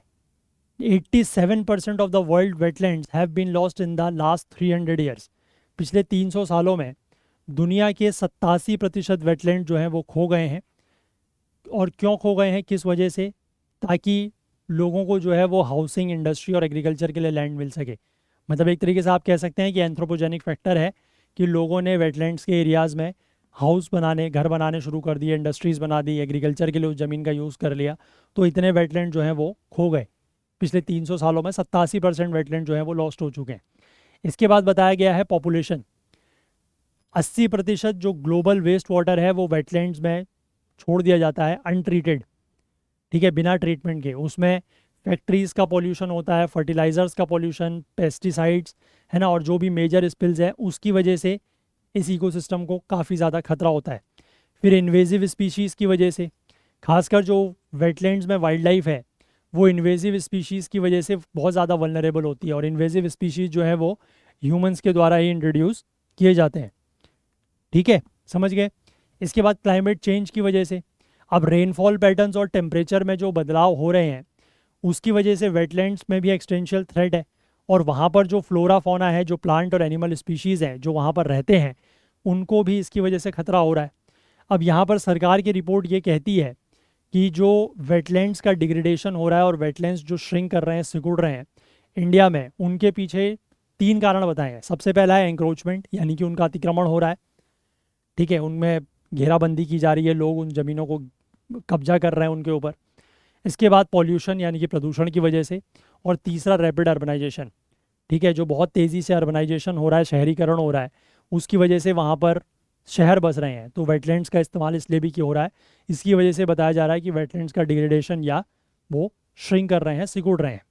87% of the world wetlands have been lost in the last 300 years. पिछले 300 सालों में दुनिया के 87% वेटलैंड जो हैं वो खो गए हैं। और क्यों खो गए हैं, किस वजह से? ताकि लोगों को जो है वो हाउसिंग, इंडस्ट्री और एग्रीकल्चर के लिए लैंड मिल सके। मतलब एक तरीके से आप कह सकते हैं कि एंथ्रोपोजेनिक फैक्टर है कि लोगों ने वेटलैंड्स के एरियाज़ में हाउस बनाने, घर बनाने शुरू कर दिए, इंडस्ट्रीज़ बना दी, एग्रीकल्चर के लिए उस ज़मीन का यूज़ कर लिया, तो इतने वेटलैंड जो हैं वो खो गए। पिछले 300 सालों में 87% वेटलैंड जो है वो लॉस्ट हो चुके हैं। इसके बाद बताया गया है पॉपुलेशन, 80% जो ग्लोबल वेस्ट वाटर है वो वेटलैंड्स में छोड़ दिया जाता है अनट्रीटेड, ठीक है, बिना ट्रीटमेंट के। उसमें फैक्ट्रीज़ का पॉल्यूशन होता है, फर्टिलाइज़र्स का पॉल्यूशन, पेस्टिसाइड्स, है ना, और जो भी मेजर स्पिल्स है उसकी वजह से इस इकोसिस्टम को काफ़ी ज़्यादा खतरा होता है। फिर इन्वेजिव स्पीशीज़ की वजह से, खासकर जो वेटलैंड्स में वाइल्ड लाइफ है वो इन्वेजिव स्पीशीज़ की वजह से बहुत ज़्यादा वल्नरेबल होती है। और इन्वेजिव स्पीशीज़ जो है वो ह्यूमंस के द्वारा ही इंट्रोड्यूस किए जाते हैं, ठीक है, समझ गए। इसके बाद क्लाइमेट चेंज की वजह से, अब रेनफॉल पैटर्न्स और टेम्परेचर में जो बदलाव हो रहे हैं उसकी वजह से वेटलैंड्स में भी एक्सटेंशियल थ्रेट है। और वहाँ पर जो फ्लोरा फौना है, जो प्लांट और एनिमल स्पीशीज़ हैं जो वहाँ पर रहते हैं, उनको भी इसकी वजह से खतरा हो रहा है। अब यहाँ पर सरकार की रिपोर्ट ये कहती है कि जो वेटलैंड्स का डिग्रेडेशन हो रहा है और वेटलैंड्स जो श्रिंक कर रहे हैं, सिकुड़ रहे हैं इंडिया में, उनके पीछे 3 कारण बताए हैं। सबसे पहला है एंक्रोचमेंट, यानी कि उनका अतिक्रमण हो रहा है, ठीक है, उनमें घेराबंदी की जा रही है, लोग उन ज़मीनों को कब्जा कर रहे हैं उनके ऊपर। इसके बाद पॉल्यूशन यानी कि प्रदूषण की वजह से। और तीसरा रैपिड अर्बनाइजेशन, ठीक है, जो बहुत तेज़ी से अर्बनाइजेशन हो रहा है, शहरीकरण हो रहा है, उसकी वजह से वहाँ पर शहर बस रहे हैं। तो वेटलैंड्स का इस्तेमाल इसलिए भी हो रहा है, इसकी वजह से बताया जा रहा है कि वेटलैंड्स का डिग्रेडेशन या वो श्रिंक कर रहे हैं, सिकुड़ रहे हैं।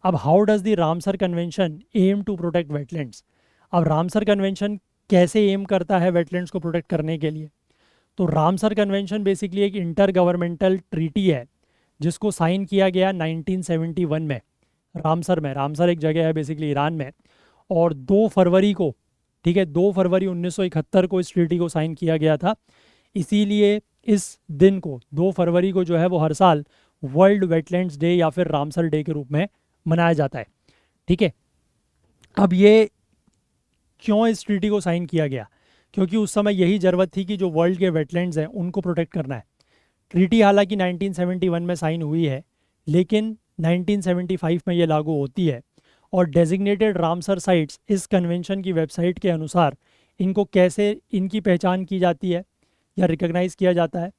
अब how does the Ramsar convention aim to protect wetlands? अब रामसर कन्वेंशन कैसे एम करता है वेटलैंड्स को प्रोटेक्ट करने के लिए? तो रामसर कन्वेंशन बेसिकली एक इंटर गवर्नमेंटल ट्रीटी है जिसको साइन किया गया 1971 में रामसर में। रामसर एक जगह है बेसिकली ईरान में। और 2 फरवरी को, ठीक है, 2 फरवरी 1971 को इस ट्रीटी को साइन किया गया था। इसीलिए इस दिन को 2 फरवरी को जो है वो हर साल वर्ल्ड वेटलैंड्स डे या फिर रामसर डे के रूप में मनाया जाता है। ठीक है, अब ये क्यों इस ट्रीटी को साइन किया गया? क्योंकि उस समय यही ज़रूरत थी कि जो वर्ल्ड के वेटलैंड्स हैं उनको प्रोटेक्ट करना है। ट्रीटी हालांकि 1971 में साइन हुई है, लेकिन 1975 में ये लागू होती है। और डेजिग्नेटेड रामसर साइट्स इस कन्वेंशन की वेबसाइट के अनुसार इनको कैसे इनकी पहचान की जाती है या रिकॉग्नाइज किया जाता है?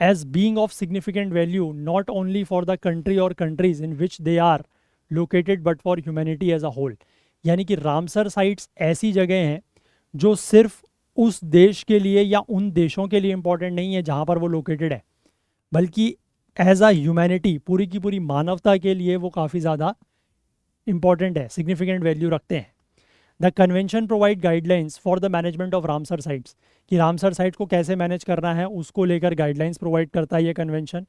As being of significant value not only for the country or countries in which they are located but for humanity as a whole. यानी कि रामसर साइट्स ऐसी जगह हैं जो सिर्फ उस देश के लिए या उन देशों के लिए इम्पॉर्टेंट नहीं है जहाँ पर वो लोकेटेड है, बल्कि एज अ ह्यूमैनिटी पूरी की पूरी मानवता के लिए वो काफ़ी ज़्यादा इम्पॉर्टेंट है, सिग्निफिकेंट वैल्यू रखते हैं। The convention provide guidelines for the management of Ramsar sites, कि रामसर साइट को कैसे मैनेज करना है उसको लेकर गाइडलाइंस प्रोवाइड करता है ये कन्वेंशन।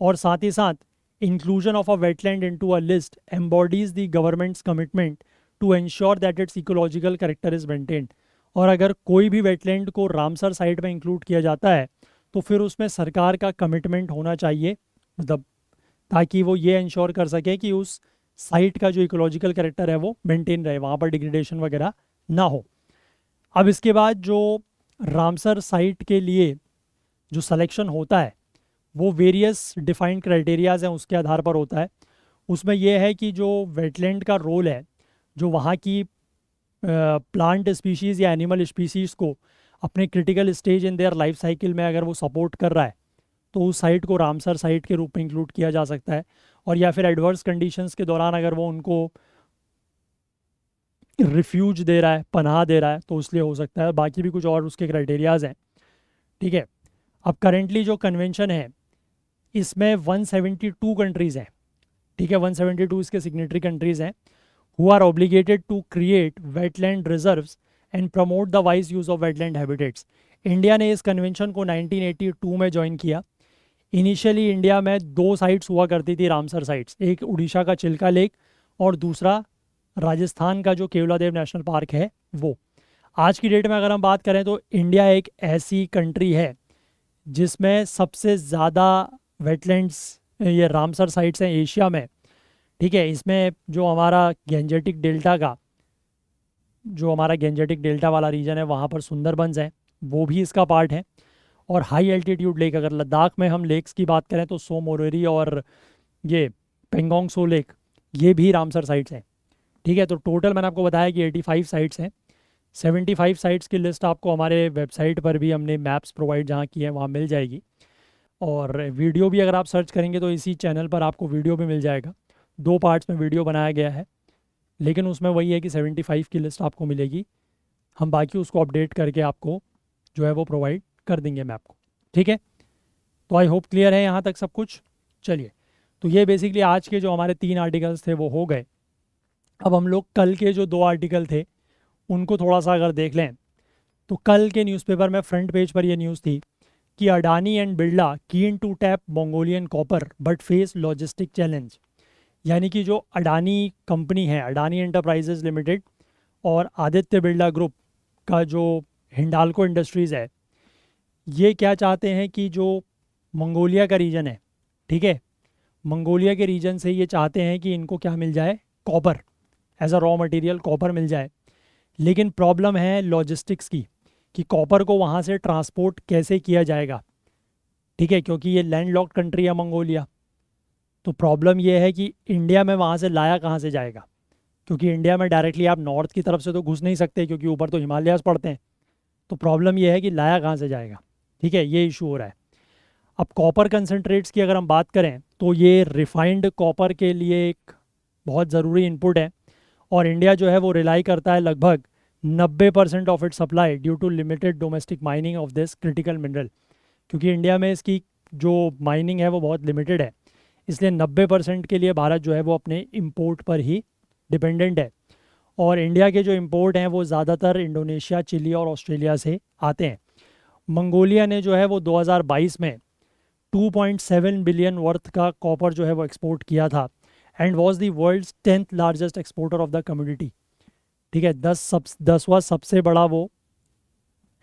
और साथ ही साथ inclusion of a wetland into a list embodies the government's commitment to ensure that its ecological character is maintained. और अगर कोई भी वेटलैंड को रामसर साइट में इंक्लूड किया जाता है तो फिर उसमें सरकार का कमिटमेंट होना चाहिए, मतलब ताकि वो ये इंश्योर कर सके कि उस साइट का जो इकोलॉजिकल कैरेक्टर है वो मेंटेन रहे, वहाँ पर डिग्रेडेशन वगैरह ना हो। अब इसके बाद जो रामसर साइट के लिए जो सिलेक्शन होता है वो वेरियस डिफाइंड क्राइटेरियाज हैं उसके आधार पर होता है। उसमें यह है कि जो वेटलैंड का रोल है, जो वहाँ की प्लांट स्पीशीज़ या एनिमल स्पीशीज़ को अपने critical stage in their life cycle में अगर वो सपोर्ट कर रहा है तो उस साइट को रामसर साइट के रूप में इंक्लूड किया जा सकता है। और या फिर एडवर्स कंडीशंस के दौरान अगर वो उनको रिफ्यूज दे रहा है, पनाह दे रहा है, तो इसलिए हो सकता है। बाकी भी कुछ और उसके क्राइटेरियाज हैं। ठीक है, अब करेंटली जो कन्वेंशन है इसमें 172 कंट्रीज़ हैं। ठीक है, 172 इसके सिग्नेटरी कंट्रीज़ हैं who are obligated to create wetland reserves and promote the wise use of wetland habitats। India ने इस कन्वेंशन को 1982 में ज्वाइन किया। इनिशियली इंडिया में 2 साइट्स हुआ करती थी रामसर साइट्स, एक उड़ीसा का चिल्का लेक और दूसरा राजस्थान का जो केवलादेव नेशनल पार्क है वो। आज की डेट में अगर हम बात करें तो इंडिया एक ऐसी कंट्री है जिसमें सबसे ज़्यादा वेटलैंड्स ये रामसर साइट्स हैं एशिया में। ठीक है, इसमें जो हमारा गेंजेटिक डेल्टा वाला रीजन है वहाँ पर सुंदरबंस है, वो भी इसका पार्ट है। और हाई एल्टीट्यूड लेक, अगर लद्दाख में हम लेक्स की बात करें तो सो मोरेरी और ये पेंगोंग सो लेक, ये भी रामसर साइट्स हैं। ठीक है, तो टोटल मैंने आपको बताया कि 85 साइट्स हैं। 75 साइट्स की लिस्ट आपको हमारे वेबसाइट पर भी हमने मैप्स प्रोवाइड जहाँ किए हैं वहाँ मिल जाएगी। और वीडियो भी अगर आप सर्च करेंगे तो इसी चैनल पर आपको वीडियो भी मिल जाएगा। 2 पार्ट्स में वीडियो बनाया गया है, लेकिन उसमें वही है कि 75 की लिस्ट आपको मिलेगी। हम बाकी उसको अपडेट करके आपको जो है वो प्रोवाइड कर देंगे मैप को। ठीक है, तो आई होप क्लियर है यहाँ तक सब कुछ। चलिए, तो ये बेसिकली आज के जो हमारे 3 आर्टिकल्स थे वो हो गए। अब हम लोग कल के जो 2 आर्टिकल थे उनको थोड़ा सा अगर देख लें तो कल के न्यूज़पेपर में फ्रंट पेज पर यह न्यूज़ थी कि Adani and Birla keen to tap Mongolian copper but face logistic challenge. यानी कि जो अडानी कंपनी है, अडानी एंटरप्राइजेज लिमिटेड और आदित्य बिरला ग्रुप का जो हिंडाल्को इंडस्ट्रीज़ है, ये क्या चाहते हैं कि जो मंगोलिया का रीजन है, ठीक है, मंगोलिया के रीजन से ये चाहते हैं कि इनको क्या मिल जाए, copper as a raw material copper मिल जाए। लेकिन प्रॉब्लम है लॉजिस्टिक्स की कि कॉपर को वहाँ से ट्रांसपोर्ट कैसे किया जाएगा। ठीक है, क्योंकि ये लैंडलॉक्ड कंट्री है मंगोलिया। तो प्रॉब्लम ये है कि इंडिया में वहाँ से लाया कहाँ से जाएगा, क्योंकि इंडिया में डायरेक्टली आप नॉर्थ की तरफ से तो घुस नहीं सकते क्योंकि ऊपर तो हिमालयाज पड़ते हैं। तो प्रॉब्लम ये है कि लाया कहाँ से जाएगा। ठीक है, ये इशू हो रहा है। अब कॉपर कंसनट्रेट्स की अगर हम बात करें तो ये रिफाइंड कॉपर के लिए एक बहुत ज़रूरी इनपुट है और इंडिया जो है वो रिलाई करता है लगभग 90% of it supply due to limited domestic mining of this critical mineral. क्योंकि इंडिया में इसकी जो माइनिंग है वो बहुत लिमिटेड है, इसलिए 90% के लिए भारत जो है वो अपने इंपोर्ट पर ही डिपेंडेंट है। और इंडिया के जो इंपोर्ट हैं वो ज़्यादातर इंडोनेशिया, चिली और ऑस्ट्रेलिया से आते हैं। मंगोलिया ने जो है वो 2022 में 2.7 बिलियन वर्थ का कॉपर जो है वो एक्सपोर्ट किया था and was the world's 10th largest exporter of the commodity. ठीक है, 10वां सबसे बड़ा वो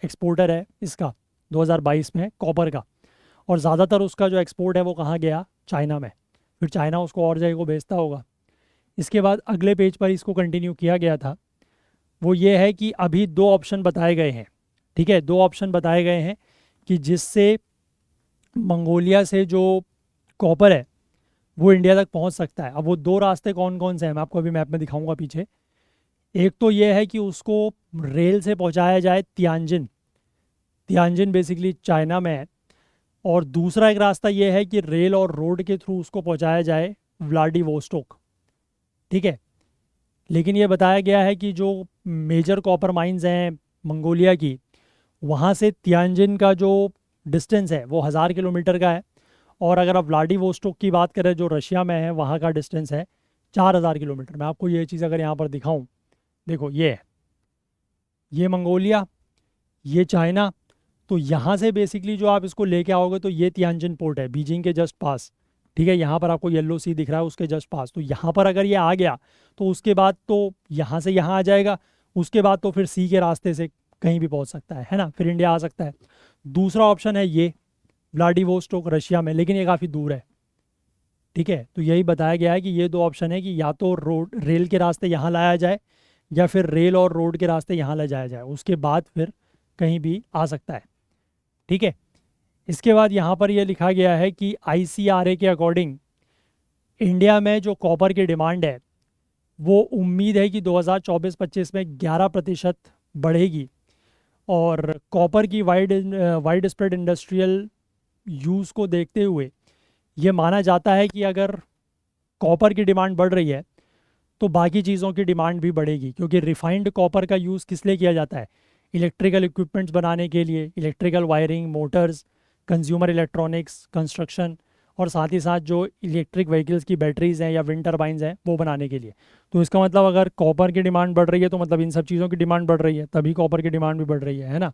एक्सपोर्टर है इसका 2022 में कॉपर का। और ज़्यादातर उसका जो एक्सपोर्ट है वो कहाँ गया, चाइना में। फिर चाइना उसको और जगह को बेचता होगा। इसके बाद अगले पेज पर इसको कंटिन्यू किया गया था, वो ये है कि अभी दो ऑप्शन बताए गए हैं। ठीक है, दो ऑप्शन बताए गए हैं कि जिससे मंगोलिया से जो कॉपर है वो इंडिया तक पहुंच सकता है। अब वो दो रास्ते कौन कौन से हैं मैं आपको अभी मैप में दिखाऊंगा पीछे। एक तो ये है कि उसको रेल से पहुंचाया जाए तियानजिन, तियानजिन बेसिकली चाइना में है। और दूसरा एक रास्ता ये है कि रेल और रोड के थ्रू उसको पहुंचाया जाए व्लादिवोस्टोक। ठीक है, लेकिन ये बताया गया है कि जो मेजर कॉपर माइंस हैं मंगोलिया की, वहाँ से तियानजिन का जो डिस्टेंस है वो 1000 किलोमीटर का है। और अगर आप व्लादिवोस्टोक की बात करें जो रशिया में है, वहाँ का डिस्टेंस है 4000 किलोमीटर। मैं आपको ये चीज़ अगर यहाँ पर दिखाऊं, देखो ये है, ये मंगोलिया, ये चाइना। तो यहाँ से बेसिकली जो आप इसको लेके आओगे तो ये तियानजिन पोर्ट है बीजिंग के जस्ट पास। ठीक है, यहाँ पर आपको येलो सी दिख रहा है उसके जस्ट पास। तो यहाँ पर अगर ये आ गया तो उसके बाद तो यहाँ से यहाँ आ जाएगा, उसके बाद तो फिर सी के रास्ते से कहीं भी पहुँच सकता है ना, फिर इंडिया आ सकता है। दूसरा ऑप्शन है ये व्लादिवोस्टोक रशिया में, लेकिन ये काफ़ी दूर है। ठीक है, तो यही बताया गया है कि ये दो ऑप्शन है कि या तो रोड रेल के रास्ते यहाँ लाया जाए या फिर रेल और रोड के रास्ते यहाँ ले जाया जाए, उसके बाद फिर कहीं भी आ सकता है। ठीक है, इसके बाद यहाँ पर यह लिखा गया है कि ICRA के अकॉर्डिंग इंडिया में जो कॉपर की डिमांड है वो उम्मीद है कि 2024-25 में 11% बढ़ेगी। और कॉपर की वाइड स्प्रेड इंडस्ट्रियल यूज़ को देखते हुए ये माना जाता है कि अगर कॉपर की डिमांड बढ़ रही है तो बाकी चीज़ों की डिमांड भी बढ़ेगी, क्योंकि रिफाइंड कॉपर का यूज़ किस लिए किया जाता है, इलेक्ट्रिकल इक्विपमेंट्स बनाने के लिए, electrical wiring, Motors, consumer electronics, construction, और साथ ही साथ जो इलेक्ट्रिक व्हीकल्स की बैटरीज हैं या विंड टर्बाइंस हैं वो बनाने के लिए। तो इसका मतलब अगर कॉपर की डिमांड बढ़ रही है तो मतलब इन सब चीज़ों की डिमांड बढ़ रही है, तभी कॉपर की डिमांड भी बढ़ रही है ना।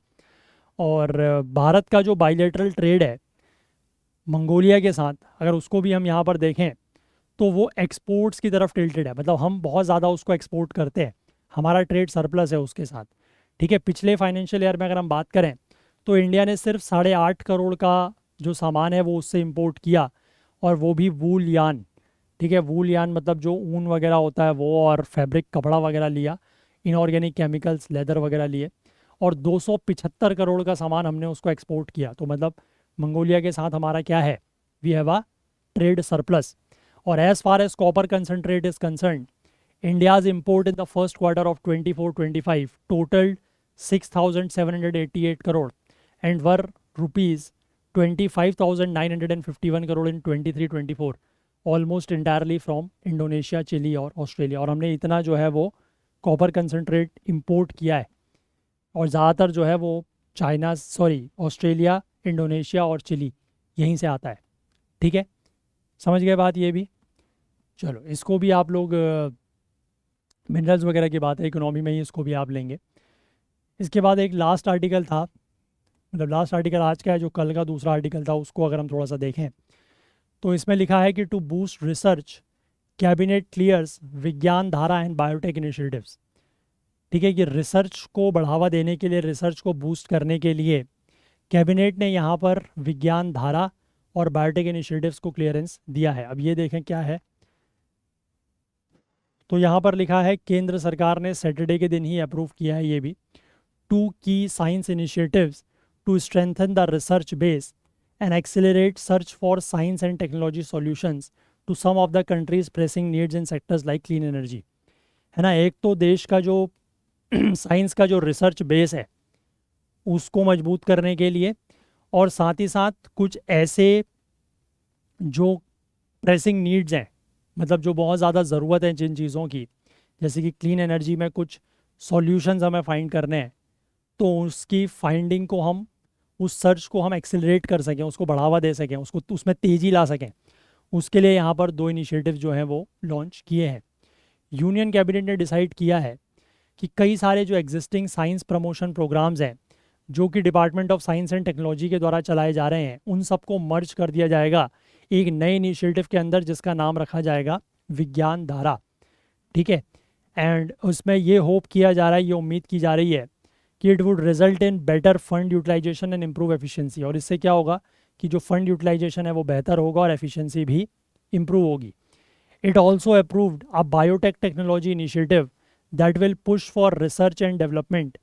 और भारत का जो बायलैटरल ट्रेड है मंगोलिया के साथ, अगर उसको भी हम यहाँ पर देखें तो वो एक्सपोर्ट्स की तरफ टिल्टेड है, मतलब हम बहुत ज़्यादा उसको एक्सपोर्ट करते हैं, हमारा ट्रेड सरप्लस है उसके साथ। ठीक है, पिछले फाइनेंशियल ईयर में अगर हम बात करें तो इंडिया ने सिर्फ 8.5 करोड़ का जो सामान है वो उससे इंपोर्ट किया, और वो भी वूल यान। ठीक है, वूल यान मतलब जो ऊन वगैरह होता है वो, और फैब्रिक कपड़ा वगैरह लिया, इनऑर्गेनिक केमिकल्स लेदर वगैरह लिए, और 275 करोड़ का सामान हमने उसको एक्सपोर्ट किया। तो मतलब मंगोलिया के साथ हमारा क्या है, we have a trade surplus. और as far as copper concentrate is concern, India's import in the first quarter of 24-25 totaled 6,788 crore and were rupees 25,951 crore in 23-24, almost entirely from Indonesia, Chile और Australia. और हमने इतना जो है वो copper concentrate import किया है, और ज़्यादातर जो है वो ऑस्ट्रेलिया, इंडोनेशिया और चिली यहीं से आता है। ठीक है, समझ गए बात ये भी। चलो इसको भी आप लोग, मिनरल्स वगैरह की बात है इकोनॉमी में ही, इसको भी आप लेंगे। इसके बाद एक लास्ट आर्टिकल था, मतलब लास्ट आर्टिकल आज का है, जो कल का दूसरा आर्टिकल था उसको अगर हम थोड़ा सा देखें तो इसमें लिखा है कि to boost research cabinet clears Vigyan Dhara and biotech initiatives. ठीक है, कि रिसर्च को बढ़ावा देने के लिए, रिसर्च को बूस्ट करने के लिए कैबिनेट ने यहाँ पर विज्ञान धारा और बायोटेक इनिशिएटिव्स को क्लियरेंस दिया है। अब ये देखें क्या है, तो यहाँ पर लिखा है केंद्र सरकार ने सैटरडे के दिन ही अप्रूव किया है ये भी, 2 की science initiatives to strengthen the research base and accelerate search for science and technology solutions to some of the country's pressing needs in sectors like clean energy. है ना, एक तो देश का जो साइंस का जो रिसर्च बेस है उसको मजबूत करने के लिए, और साथ ही साथ कुछ ऐसे जो प्रेसिंग नीड्स हैं, मतलब जो बहुत ज़्यादा ज़रूरत है जिन चीज़ों की, जैसे कि क्लीन एनर्जी में कुछ सॉल्यूशंस हमें फाइंड करने हैं, तो उसकी फाइंडिंग को हम, उस सर्च को हम एक्सेलरेट कर सकें, उसको बढ़ावा दे सकें, उसको उसमें तेज़ी ला सकें, उसके लिए यहाँ पर 2 इनिशिएटिव जो हैं वो लॉन्च किए हैं। यूनियन कैबिनेट ने डिसाइड किया है कि कई सारे जो एग्जिस्टिंग साइंस प्रमोशन प्रोग्राम्स हैं जो कि department of science and technology के द्वारा चलाए जा रहे हैं, उन सबको मर्ज कर दिया जाएगा एक नए इनिशिएटिव के अंदर, जिसका नाम रखा जाएगा विज्ञान धारा। ठीक है। एंड उसमें ये होप किया जा रहा है, ये उम्मीद की जा रही है कि it would result in better fund utilisation and improve efficiency. और इससे क्या होगा कि जो फंड यूटिलाइजेशन है वो बेहतर होगा और एफिशिएंसी भी इम्प्रूव होगी। It also approved a biotech technology initiative that will push for research and development,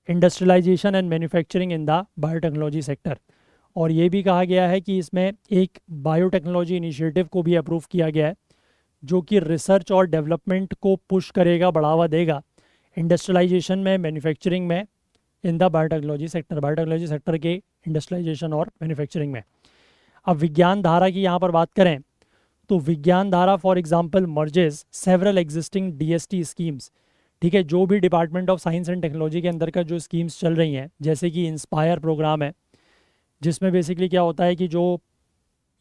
industrialisation and manufacturing in the biotechnology sector. और ये भी कहा गया है कि इसमें एक बायोटेक्नोलॉजी इनिशिएटिव को भी अप्रूव किया गया है, जो कि रिसर्च और डेवलपमेंट को पुश करेगा, बढ़ावा देगा इंडस्ट्रियलाइजेशन में, मैन्युफैक्चरिंग में, इन the biotechnology sector, biotechnology sector के इंडस्ट्रियलाइजेशन और मैन्युफैक्चरिंग में। अब विज्ञान धारा की यहाँ पर बात करें तो विज्ञान धारा for example merges several existing DST schemes. ठीक है, जो भी department of science and technology के अंदर का जो स्कीम्स चल रही हैं, जैसे कि इंस्पायर प्रोग्राम है, जिसमें बेसिकली क्या होता है कि जो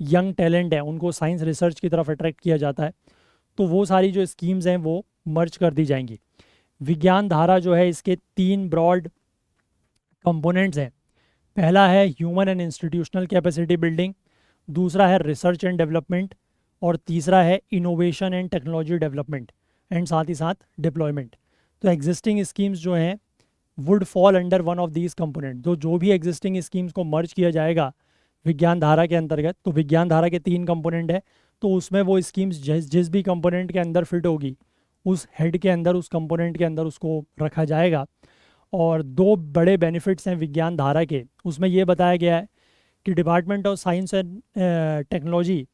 यंग टैलेंट है उनको साइंस रिसर्च की तरफ अट्रैक्ट किया जाता है, तो वो सारी जो स्कीम्स हैं वो मर्ज कर दी जाएंगी। विज्ञान धारा जो है इसके 3 ब्रॉड कंपोनेंट्स हैं। पहला है human and institutional capacity building, दूसरा है रिसर्च एंड डेवलपमेंट, और तीसरा है innovation and technology development and साथ ही साथ डिप्लॉयमेंट। तो एग्जिस्टिंग स्कीम्स जो हैं would fall under one of these component. तो जो भी एग्जिस्टिंग स्कीम्स को मर्ज किया जाएगा विज्ञान धारा के अंतर्गत, तो विज्ञान धारा के 3 कंपोनेंट है, तो उसमें वो स्कीम्स जिस भी कंपोनेंट के अंदर फिट होगी उस हेड के अंदर, उस कंपोनेंट के अंदर उसको रखा जाएगा। और 2 बड़े बेनिफिट्स हैं विज्ञान धारा के। उसमें ये बताया गया है कि department of science and technology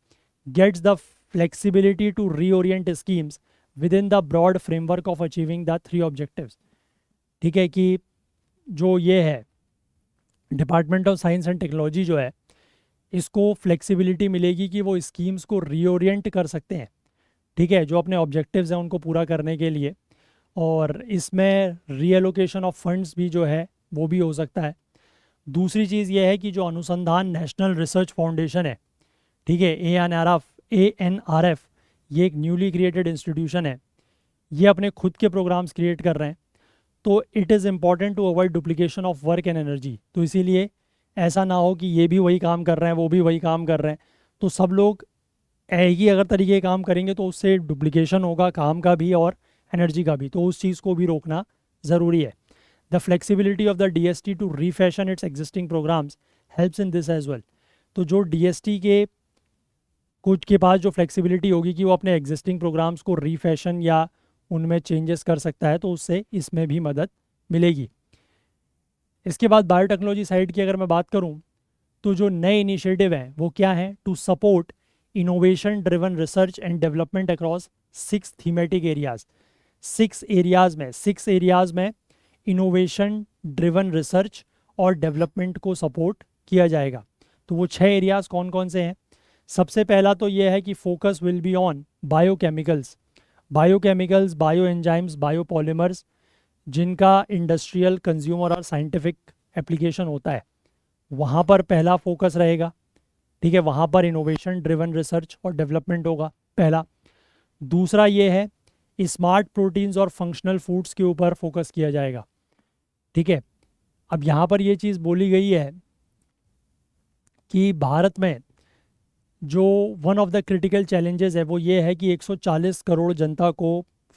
gets the flexibility to reorient schemes within the broad framework of achieving the 3 objectives। ठीक है, कि जो ये है department of science and technology जो है, इसको फ्लेक्सिबिलिटी मिलेगी कि वो स्कीम्स को रीओरिएंट कर सकते हैं, ठीक है, जो अपने ऑब्जेक्टिव्स हैं उनको पूरा करने के लिए। और इसमें रीएलोकेशन ऑफ फंड्स भी जो है वो भी हो सकता है। दूसरी चीज़ ये है कि जो अनुसंधान नेशनल रिसर्च फाउंडेशन है, ठीक है, ANRF, ये एक न्यूली क्रिएटेड इंस्टीट्यूशन है, ये अपने खुद के प्रोग्राम्स क्रिएट कर रहे हैं। तो it is important to avoid duplication of work and energy. तो इसीलिए ऐसा ना हो कि ये भी वही काम कर रहे हैं, वो भी वही काम कर रहे हैं, तो सब लोग एक ही अगर तरीके का काम करेंगे तो उससे डुप्लीकेशन होगा काम का भी और एनर्जी का भी, तो उस चीज़ को भी रोकना ज़रूरी है। The flexibility of the DST to refashion its existing programs helps in this as well. तो जो DST के कुछ के पास जो फ्लेक्सिबिलिटी होगी कि वो अपने एग्जिस्टिंग प्रोग्राम्स को रीफैशन या उनमें चेंजेस कर सकता है, तो उससे इसमें भी मदद मिलेगी। इसके बाद बायोटेक्नोलॉजी साइड की अगर मैं बात करूं तो जो नए इनिशिएटिव हैं वो क्या हैं? To support innovation driven research and development across 6 thematic areas. 6 areas में इनोवेशन ड्रिवन रिसर्च और डेवलपमेंट को सपोर्ट किया जाएगा। तो वो 6 एरियाज कौन कौन से हैं? सबसे पहला तो ये है कि focus will be on biochemicals, bio enzymes, biopolymers, जिनका इंडस्ट्रियल, कंज्यूमर और साइंटिफिक एप्लीकेशन होता है, वहाँ पर पहला फोकस रहेगा। ठीक है, वहाँ पर इनोवेशन ड्रिवन रिसर्च और डेवलपमेंट होगा पहला। दूसरा ये है स्मार्ट प्रोटीन्स और फंक्शनल फूड्स के ऊपर फोकस किया जाएगा। ठीक है, अब यहाँ पर ये चीज़ बोली गई है कि भारत में जो one of the critical challenges है वो ये है कि 140 करोड़ जनता को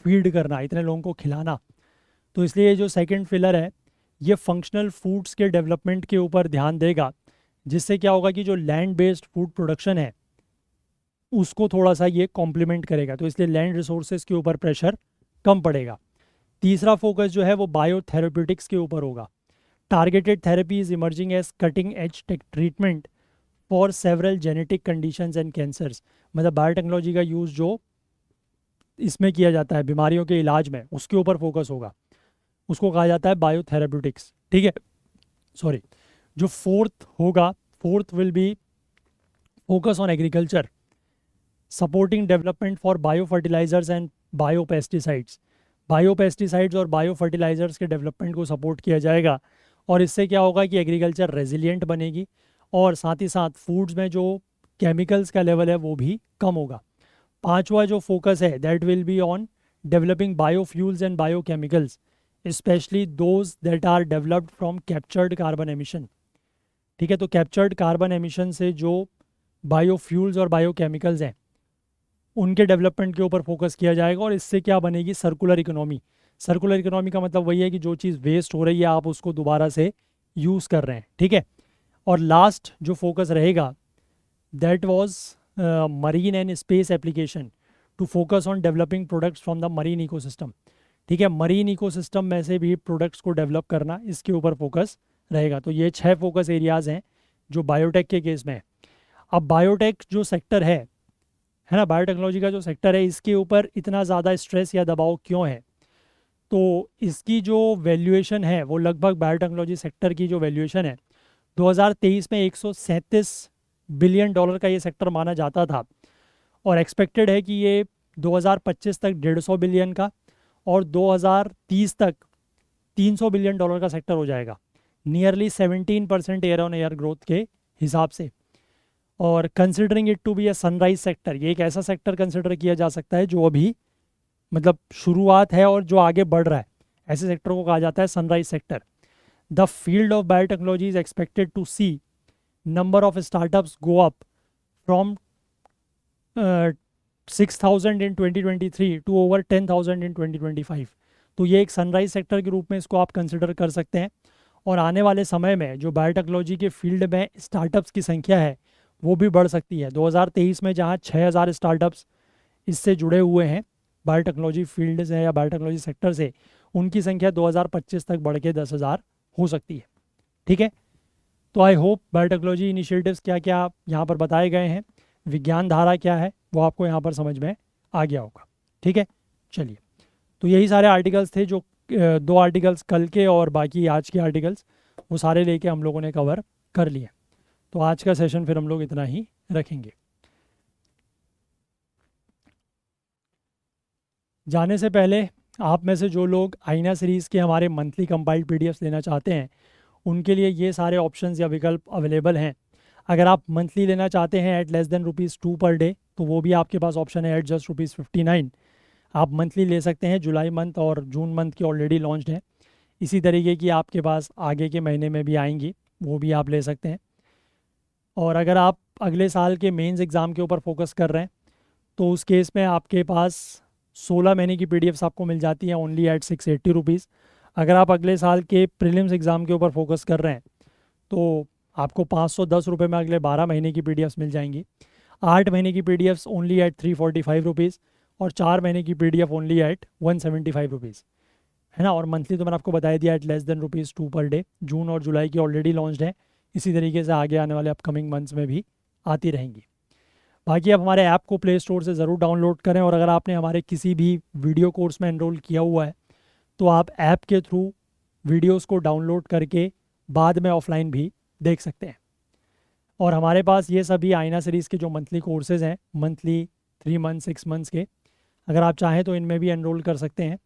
फीड करना, इतने लोगों को खिलाना। तो इसलिए ये जो सेकंड पिलर है ये फंक्शनल फूड्स के डेवलपमेंट के ऊपर ध्यान देगा, जिससे क्या होगा कि जो लैंड बेस्ड फूड प्रोडक्शन है उसको थोड़ा सा ये कॉम्प्लीमेंट करेगा, तो इसलिए लैंड रिसोर्सेज के ऊपर प्रेशर कम पड़ेगा। तीसरा फोकस जो है वो बायोथेरेप्यूटिक्स के ऊपर होगा। Targeted therapy is emerging as cutting edge treatment for several genetic conditions and cancers. मतलब बायोटेक्नोलॉजी का यूज़ जो इसमें किया जाता है बीमारियों के इलाज में, उसके ऊपर फोकस होगा, उसको कहा जाता है बायोथेरेप्यूटिक्स। ठीक है, सॉरी, जो fourth will be focus on agriculture, supporting development for bio fertilisers and bio pesticides. और बायो फर्टिलाइजर्स के डेवलपमेंट को सपोर्ट किया जाएगा, और इससे क्या होगा कि एग्रीकल्चर रेजिलिएंट बनेगी और साथ ही साथ फूड्स में जो केमिकल्स का लेवल है वो भी कम होगा। पांचवा जो फोकस है that will be on developing biofuels and biochemicals, specially those that are developed from captured carbon emission. ठीक है, तो कैप्चर्ड कार्बन एमिशन से जो बायोफ्यूल्स और बायोकेमिकल्स हैं उनके डेवलपमेंट के ऊपर फोकस किया जाएगा, और इससे क्या बनेगी, सर्कुलर इकोनॉमी। सर्कुलर इकोनॉमी का मतलब वही है कि जो चीज़ वेस्ट हो रही है आप उसको दोबारा से यूज़ कर रहे हैं। ठीक है, और लास्ट जो फोकस रहेगा that was marine and space application to focus on developing products from the marine ecosystem. ठीक है, मरीन इकोसिस्टम में से भी प्रोडक्ट्स को डेवलप करना, इसके ऊपर फोकस रहेगा। तो ये 6 फोकस एरियाज़ हैं जो बायोटेक के केस में है। अब बायोटेक जो सेक्टर है ना, बायोटेक्नोलॉजी का जो सेक्टर है, इसके ऊपर इतना ज़्यादा स्ट्रेस या दबाव क्यों है? तो इसकी जो वैल्यूएशन है वो लगभग बायोटेक्नोलॉजी सेक्टर की जो वैल्यूएशन है 2023 में 137 बिलियन डॉलर का ये सेक्टर माना जाता था, और एक्सपेक्टेड है कि ये 2025 तक 150 बिलियन का और 2030 तक 300 बिलियन डॉलर का सेक्टर हो जाएगा, nearly 17% year on year growth के हिसाब से। और considering it to be a sunrise sector, ये एक ऐसा सेक्टर कंसिडर किया जा सकता है जो अभी मतलब शुरुआत है और जो आगे बढ़ रहा है, ऐसे सेक्टर को कहा जाता है sunrise sector. The field of biotechnology is expected to see number of startups go up from 6,000 in 2023 to over 10,000 in 2025। तो ये एक सनराइज सेक्टर के रूप में इसको आप कंसिडर कर सकते हैं। और आने वाले समय में जो बायोटेक्नोलॉजी के फील्ड में स्टार्टअप्स की संख्या है वो भी बढ़ सकती है। 2023 में जहाँ 6,000 स्टार्टअप्स इससे जुड़े हुए हैं बायोटेक्नोलॉजी फील्ड से या बायोटेक्नोलॉजी सेक्टर से, उनकी संख्या 2025 तक बढ़ के 10,000 हो सकती है। ठीक है, तो आई होप बायोटेक्नोलॉजी इनिशिएटिव्स क्या क्या यहाँ पर बताए गए हैं, विज्ञान धारा क्या है, वो आपको यहाँ पर समझ में आ गया होगा। ठीक है, चलिए, तो यही सारे आर्टिकल्स थे जो 2 आर्टिकल्स कल के और बाकी आज के आर्टिकल्स वो सारे लेके हम लोगों ने कवर कर लिए। तो आज का सेशन फिर हम लोग इतना ही रखेंगे। जाने से पहले आप में से जो लोग आईना सीरीज़ के हमारे मंथली कंपाइल्ड पीडीएफ्स लेना चाहते हैं उनके लिए ये सारे ऑप्शंस या विकल्प अवेलेबल हैं। अगर आप मंथली लेना चाहते हैं eight less than ₹2 per day, तो वो भी आपके पास ऑप्शन है एट जस्ट ₹59। आप मंथली ले सकते हैं। जुलाई मंथ और जून मंथ की ऑलरेडी लॉन्च्ड है। इसी तरीके की आपके पास आगे के महीने में भी आएंगी, वो भी आप ले सकते हैं। और अगर आप अगले साल के मेंस एग्ज़ाम के ऊपर फोकस कर रहे हैं तो उस केस में आपके पास 16 महीने की पीडीएफ्स आपको मिल जाती हैं ओनली एट ₹680। अगर आप अगले साल के प्रीलिम्स एग्ज़ाम के ऊपर फोकस कर रहे हैं तो आपको ₹510 में अगले 12 महीने की पीडीएफ्स मिल जाएंगी। 8 महीने की पीडीएफ्स ओनली एट ₹345 और 4 महीने की पीडीएफ ओनली एट ₹175, है ना। और मंथली तो मैंने आपको बता दिया eight less than ₹2 per day. जून और जुलाई की ऑलरेडी लॉन्च्ड है, इसी तरीके से आगे आने वाले अपकमिंग मंथ्स में भी आती रहेंगी। बाकी आप हमारे ऐप को प्ले स्टोर से ज़रूर डाउनलोड करें, और अगर आपने हमारे किसी भी वीडियो कोर्स में एनरोल किया हुआ है तो आप ऐप के थ्रू वीडियोस को डाउनलोड करके बाद में ऑफलाइन भी देख सकते हैं। और हमारे पास ये सभी आईना सीरीज़ के जो मंथली कोर्सेज़ हैं, मंथली 3 मंथ 6 मंथ्स के, अगर आप चाहें तो इनमें भी एनरोल कर सकते हैं।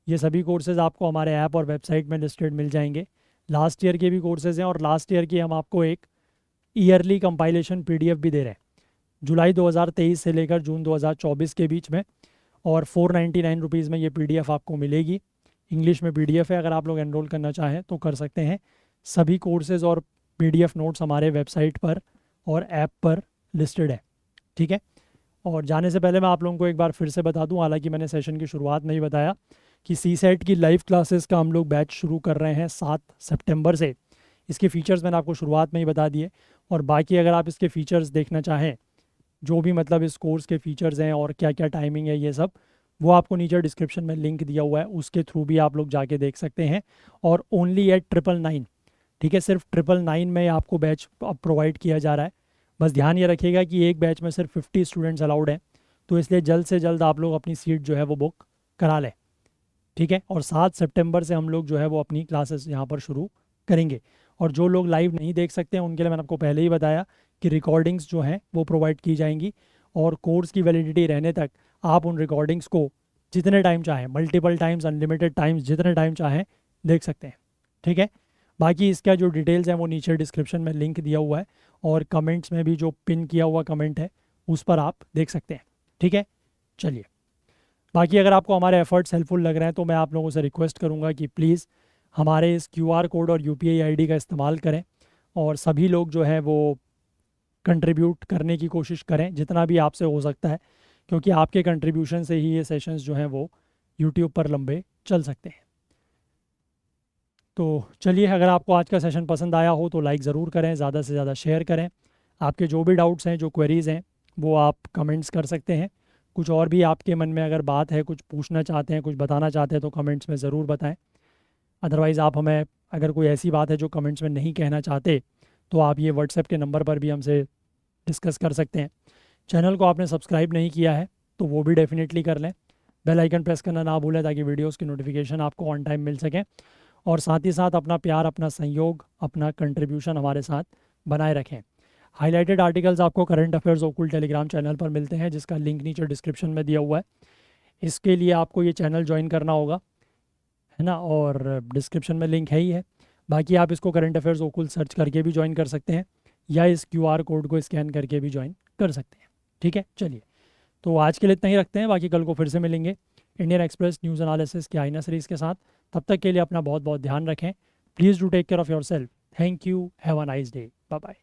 ये सभी कोर्सेज़ आपको हमारे ऐप और वेबसाइट में लिस्टेड मिल जाएंगे। लास्ट ईयर के भी कोर्सेज़ हैं, और लास्ट ईयर की हम आपको एक ईयरली कंपाइलेशन पीडीएफ भी दे रहे हैं जुलाई 2023 से लेकर जून 2024 के बीच में, और ₹499 में ये पीडीएफ आपको मिलेगी। इंग्लिश में पीडीएफ है, अगर आप लोग एनरोल करना चाहें तो कर सकते हैं। सभी कोर्सेज़ और पीडीएफ नोट्स हमारे वेबसाइट पर और ऐप पर लिस्टेड है। ठीक है, और जाने से पहले मैं आप लोगों को एक बार फिर से बता दूं, हालांकि मैंने सेशन की शुरुआत में ही बताया कि सीसेट की लाइव क्लासेस का हम लोग बैच शुरू कर रहे हैं 7 सितंबर से। इसके फीचर्स मैंने आपको शुरुआत में ही बता दिए, और बाकी अगर आप इसके फीचर्स देखना चाहें, जो भी मतलब इस कोर्स के फीचर्स हैं और क्या क्या टाइमिंग है, ये सब वो आपको नीचे डिस्क्रिप्शन में लिंक दिया हुआ है, उसके थ्रू भी आप लोग जाके देख सकते हैं। और ओनली एट 999, ठीक है, सिर्फ 999 में आपको बैच अब प्रोवाइड किया जा रहा है। बस ध्यान ये रखिएगा कि एक बैच में सिर्फ 50 स्टूडेंट्स अलाउड हैं, तो इसलिए जल्द से जल्द आप लोग अपनी सीट जो है वो बुक करा लें। ठीक है, और 7 सितंबर से हम लोग जो है वो अपनी क्लासेस यहाँ पर शुरू करेंगे। और जो लोग लाइव नहीं देख सकते हैं उनके लिए मैंने आपको पहले ही बताया कि रिकॉर्डिंग्स जो हैं वो प्रोवाइड की जाएंगी, और कोर्स की वैलिडिटी रहने तक आप उन रिकॉर्डिंग्स को जितने टाइम चाहें, मल्टीपल टाइम्स, अनलिमिटेड टाइम्स, जितने टाइम चाहें देख सकते हैं। ठीक है, बाकी इसका जो डिटेल्स हैं वो नीचे डिस्क्रिप्शन में लिंक दिया हुआ है, और कमेंट्स में भी जो पिन किया हुआ कमेंट है उस पर आप देख सकते हैं। ठीक है, चलिए, बाकी अगर आपको हमारे एफर्ट्स हेल्पफुल लग रहे हैं तो मैं आप लोगों से रिक्वेस्ट करूँगा कि प्लीज़ हमारे इस QR कोड और UPI ID का इस्तेमाल करें, और सभी लोग जो है वो कंट्रीब्यूट करने की कोशिश करें जितना भी आपसे हो सकता है, क्योंकि आपके कंट्रीब्यूशन से ही ये सेशंस जो हैं वो यूट्यूब पर लंबे चल सकते हैं। तो चलिए, अगर आपको आज का सेशन पसंद आया हो तो लाइक ज़रूर करें, ज़्यादा से ज़्यादा शेयर करें। आपके जो भी डाउट्स हैं, जो क्वेरीज़ हैं, वो आप कमेंट्स कर सकते हैं। कुछ और भी आपके मन में अगर बात है, कुछ पूछना चाहते हैं, कुछ बताना चाहते हैं, तो कमेंट्स में ज़रूर बताएं। अदरवाइज़ आप हमें, अगर कोई ऐसी बात है जो कमेंट्स में नहीं कहना चाहते, तो आप ये व्हाट्सएप के नंबर पर भी हमसे डिस्कस कर सकते हैं। चैनल को आपने सब्सक्राइब नहीं किया है तो वो भी डेफिनेटली कर लें। बेल आइकन प्रेस करना ना भूलें ताकि वीडियोस की नोटिफिकेशन आपको ऑन टाइम मिल सके, और साथ ही साथ अपना प्यार, अपना सहयोग, अपना कंट्रीब्यूशन हमारे साथ बनाए रखें। हाईलाइटेड आर्टिकल्स आपको करंट अफेयर्स ओकुल टेलीग्राम चैनल पर मिलते हैं, जिसका लिंक नीचे डिस्क्रिप्शन में दिया हुआ है। इसके लिए आपको ये चैनल ज्वाइन करना होगा, है ना, और डिस्क्रिप्शन में लिंक है ही है। बाकी आप इसको करंट अफेयर्स ओकुल सर्च करके भी ज्वाइन कर सकते हैं, या इस QR कोड को स्कैन करके भी ज्वाइन कर सकते हैं। ठीक है, चलिए, तो आज के लिए इतना ही रखते हैं, बाकी कल को फिर से मिलेंगे इंडियन एक्सप्रेस न्यूज़ एनालिसिस के आईना सीरीज़ के साथ। तब तक के लिए अपना बहुत बहुत ध्यान रखें। Please do take care of yourself. Thank you, have a nice day, bye bye.